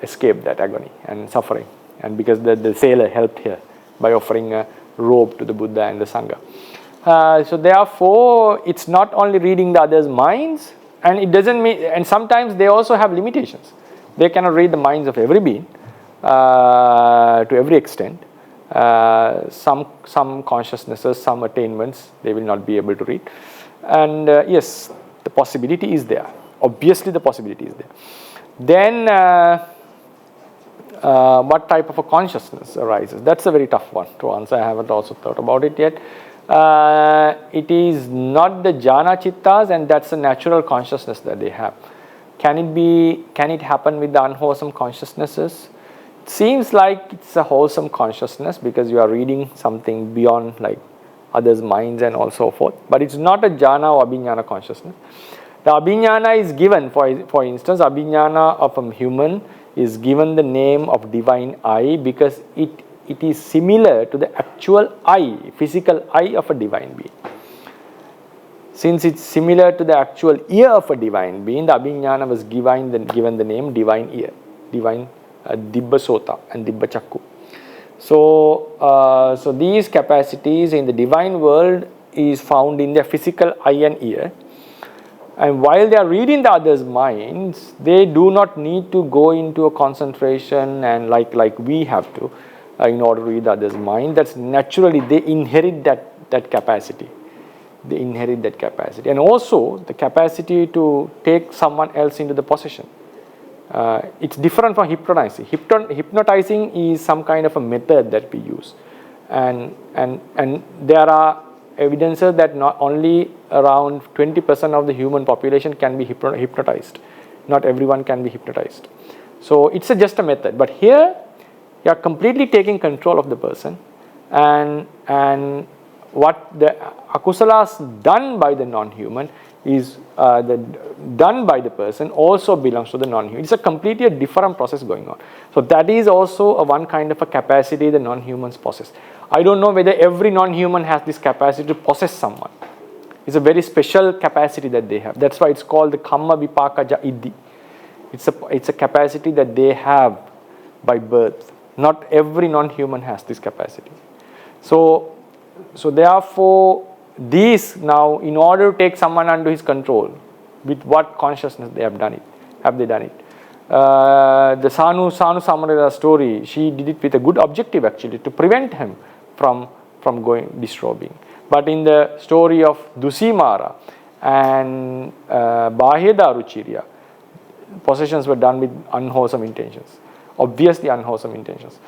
escape that agony and suffering, and because the sailor helped her by offering a robe to the Buddha and the Sangha. So therefore, it's not only reading the other's minds, and it doesn't mean, and sometimes they also have limitations. They cannot read the minds of every being to every extent. Some consciousnesses, some attainments, they will not be able to read. And yes, the possibility is there. Obviously, the possibility is there. Then, what type of a consciousness arises? That's a very tough one to answer. I haven't also thought about it yet. It is not the jhana chittas, and that's a natural consciousness that they have. Can it happen with the unwholesome consciousnesses? It seems like it's a wholesome consciousness because you are reading something beyond like others' minds and all so forth. But it's not a jhana or abhiññāna consciousness. The abhiññāna is given, for instance, abhiññāna of a human is given the name of divine eye because it is similar to the actual eye, physical eye of a divine being. Since it's similar to the actual ear of a divine being, the abhiññāna was given the name divine ear, divine Dibba Sota and Dibba Chakku. So these capacities in the divine world is found in their physical eye and ear. And while they are reading the other's minds, they do not need to go into a concentration and like we have to in order to read the other's mind. That's naturally, they inherit that capacity. They inherit that capacity. And also the capacity to take someone else into the possession. It's different from hypnotizing. Hypnotizing is some kind of a method that we use. And there are evidences that not only around 20% of the human population can be hypnotized. Not everyone can be hypnotized. So it's just a method. But here you are completely taking control of the person, and what the akusalas done by the non-human is done by the person also belongs to the non-human. It's a completely different process going on. So that is also one kind of a capacity the non-humans possess. I don't know whether every non-human has this capacity to possess someone. It's a very special capacity that they have. That's why it's called the kamma vipakaja iddhi. It's a capacity that they have by birth. Not every non-human has this capacity. So therefore, these now, in order to take someone under his control, with what consciousness they have done it? Have they done it? The Sanu Samarada story, she did it with a good objective actually, to prevent him from disrobing. But in the story of Dusimara and Bahyeda Ruchirya, possessions were done with unwholesome intentions, obviously unwholesome intentions.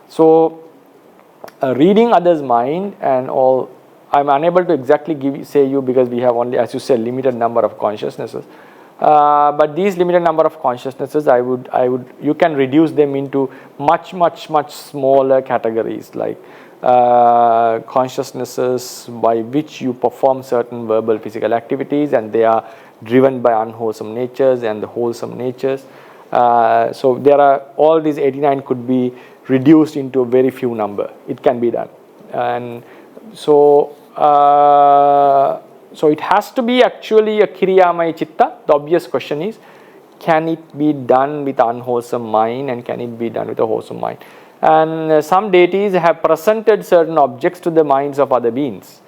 So reading others' mind and all, I'm unable to exactly say you, because we have only, as you said, limited number of consciousnesses. But these limited number of consciousnesses, you can reduce them into much smaller categories, like consciousnesses by which you perform certain verbal physical activities, and they are driven by unwholesome natures and the wholesome natures. So there are, all these 89 could be reduced into a very few number. It can be done. And so it has to be actually a kiriyamaya chitta. The obvious question is, can it be done with unwholesome mind, and can it be done with a wholesome mind? And some deities have presented certain objects to the minds of other beings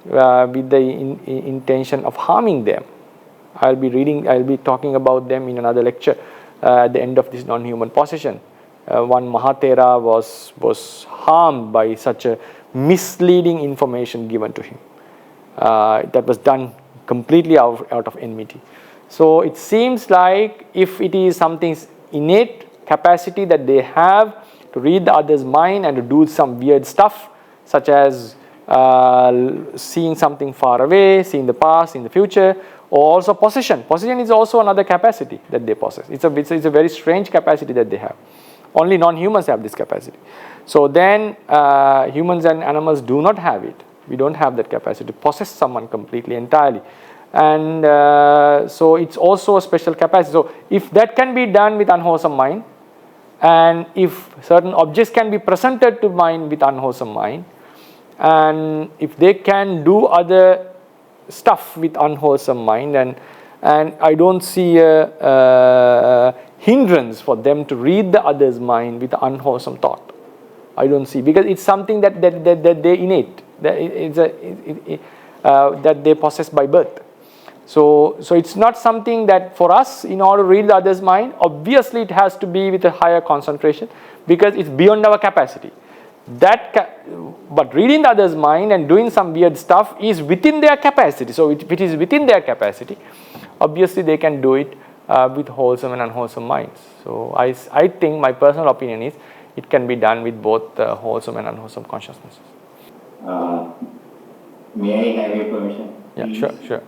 with the intention of harming them. I'll be talking about them in another lecture at the end of this non-human possession. One Mahathera was harmed by such a misleading information given to him. That was done completely out of enmity. So it seems like if it is something innate capacity that they have to read the other's mind and to do some weird stuff, such as seeing something far away, seeing the past, seeing the future, or also possession. Possession is also another capacity that they possess. It's a very strange capacity that they have. Only non-humans have this capacity. So then humans and animals do not have it. We don't have that capacity to possess someone completely, entirely. And so it's also a special capacity. So if that can be done with unwholesome mind, and if certain objects can be presented to mind with unwholesome mind, and if they can do other stuff with unwholesome mind, and I don't see a hindrance for them to read the other's mind with unwholesome thought. I don't see, because it's something that they innate, that they possess by birth. So it's not something that for us, in order to read the other's mind, obviously it has to be with a higher concentration, because it's beyond our capacity. But reading the other's mind and doing some weird stuff is within their capacity. So if it is within their capacity, obviously they can do it with wholesome and unwholesome minds. So I think my personal opinion is it can be done with both wholesome and unwholesome consciousnesses. May I have your permission? Yeah, Please? sure.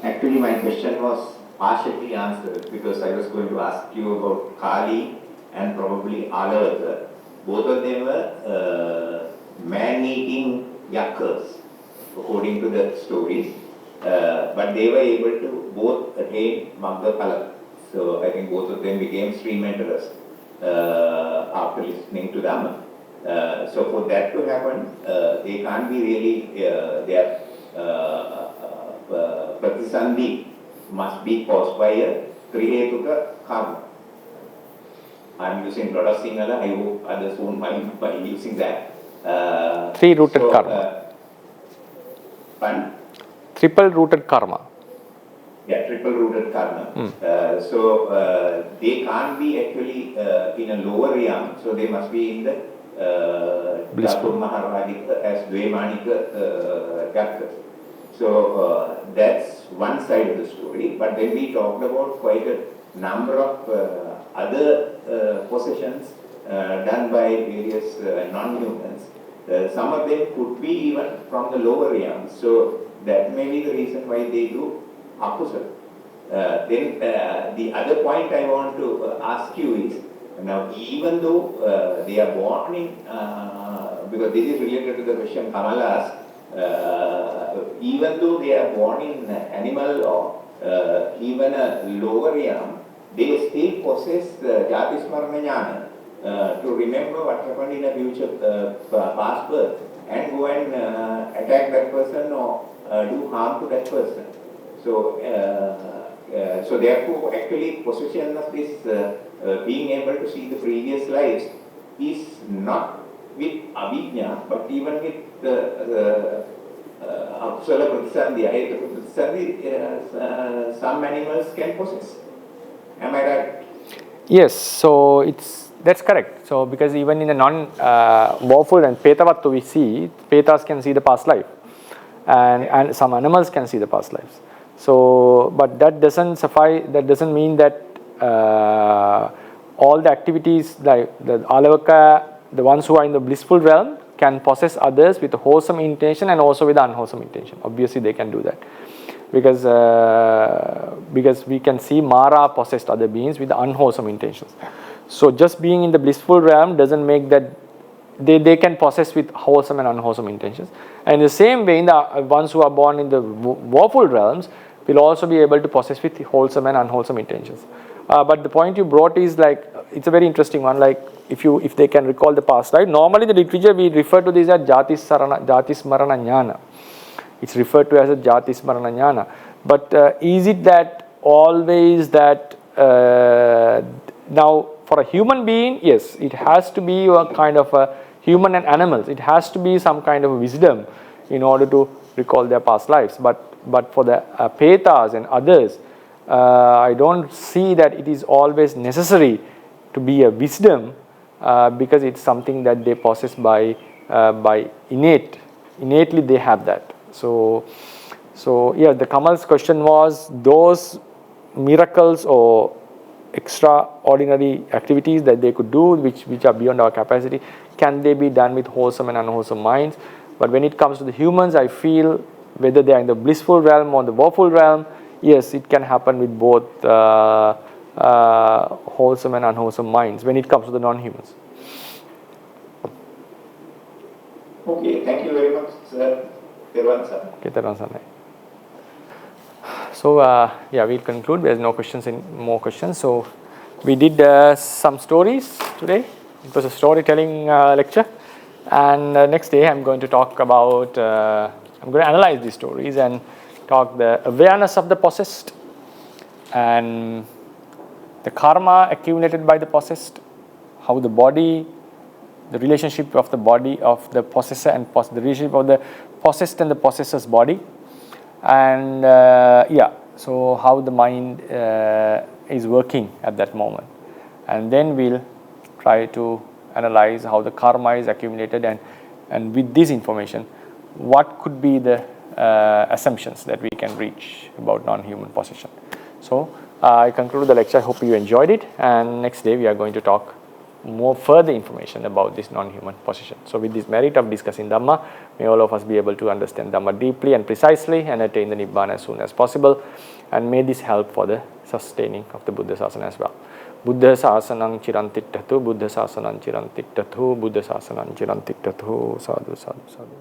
Actually, my question was partially answered, because I was going to ask you about Kali and probably Alavata. Both of them were man-eating yakkers, according to the stories. But they were able to both attain Magga Phala. So I think both of them became stream enterers after listening to Dhamma. So for that to happen, they can't be really, their pratisandhi must be caused by a trihetuka karma. I'm using a lot of Sinhala, I hope others won't mind by using that. Three-rooted karma. Pardon? Triple-rooted karma. Yeah, triple-rooted karma. So they can't be actually in a lower realm, so they must be in the Dhatu Maharajika as Dvemanika Yakka. So that's one side of the story. But then we talked about quite a number of other possessions done by various non-humans. some of them could be even from the lower realms. So that may be the reason why they do akusala. Then the other point I want to ask you is, now even though they are born in, because this is related to the question Kamal asked, even though they are born in animal or even a lower realm, they still possess jati smarana jnana to remember what happened in a future past birth and go and attack that person or do harm to that person. So, so therefore, actually, possession of this being able to see the previous lives is not with avijñā, but even with akusala pratisandhi, aheta pratisandhi, some animals can possess. Am I right? Yes, so that's correct. So because even in the non-woeful and petavattu we see, petas can see the past life, and some animals can see the past lives. So, but that doesn't suffice. That doesn't mean that all the activities like the alavaka, the ones who are in the blissful realm, can possess others with a wholesome intention and also with unwholesome intention. Obviously, they can do that because we can see Mara possessed other beings with unwholesome intentions. So, just being in the blissful realm doesn't make that they can possess with wholesome and unwholesome intentions. And in the same way, the ones who are born in the woeful realms will also be able to possess with wholesome and unwholesome intentions. But the point you brought is like, it's a very interesting one. Like if they can recall the past life, normally in the literature we refer to this as jati smarana jnana. It's referred to as a jati smarana jnana. But is it that always that now for a human being, yes, it has to be a kind of a human and animals. It has to be some kind of wisdom in order to recall their past lives. But for the petas and others, I don't see that it is always necessary to be a wisdom because it's something that they possess by innately they have that. So yeah, the Kamal's question was those miracles or extraordinary activities that they could do which are beyond our capacity, can they be done with wholesome and unwholesome minds? But when it comes to the humans, I feel whether they are in the blissful realm or the woeful realm, yes, it can happen with both wholesome and unwholesome minds when it comes to the non-humans. Okay, thank you very much, sir. Okay, Theravada. So yeah, we'll conclude. There's no questions more questions. So we did some stories today. It was a storytelling lecture, and next day I'm going to talk about. I'm going to analyze these stories and talk the awareness of the possessed and the karma accumulated by the possessed, how the body, the relationship of the body of the possessor and the relationship of the possessed and the possessor's body, and yeah, so how the mind is working at that moment, and then we'll try to analyze how the karma is accumulated, and with this information, what could be the assumptions that we can reach about non-human possession. So I conclude the lecture. I hope you enjoyed it, and next day we are going to talk more further information about this non-human possession. So with this merit of discussing Dhamma, may all of us be able to understand Dhamma deeply and precisely and attain the Nibbana as soon as possible, and may this help for the sustaining of the Buddha Sasana as well. Buddha Sasanang Chirantittatu, Buddha Sasanang Chirantittatu, Buddha Sasanang Chirantittatu, sadhu, sadhu, sadhu.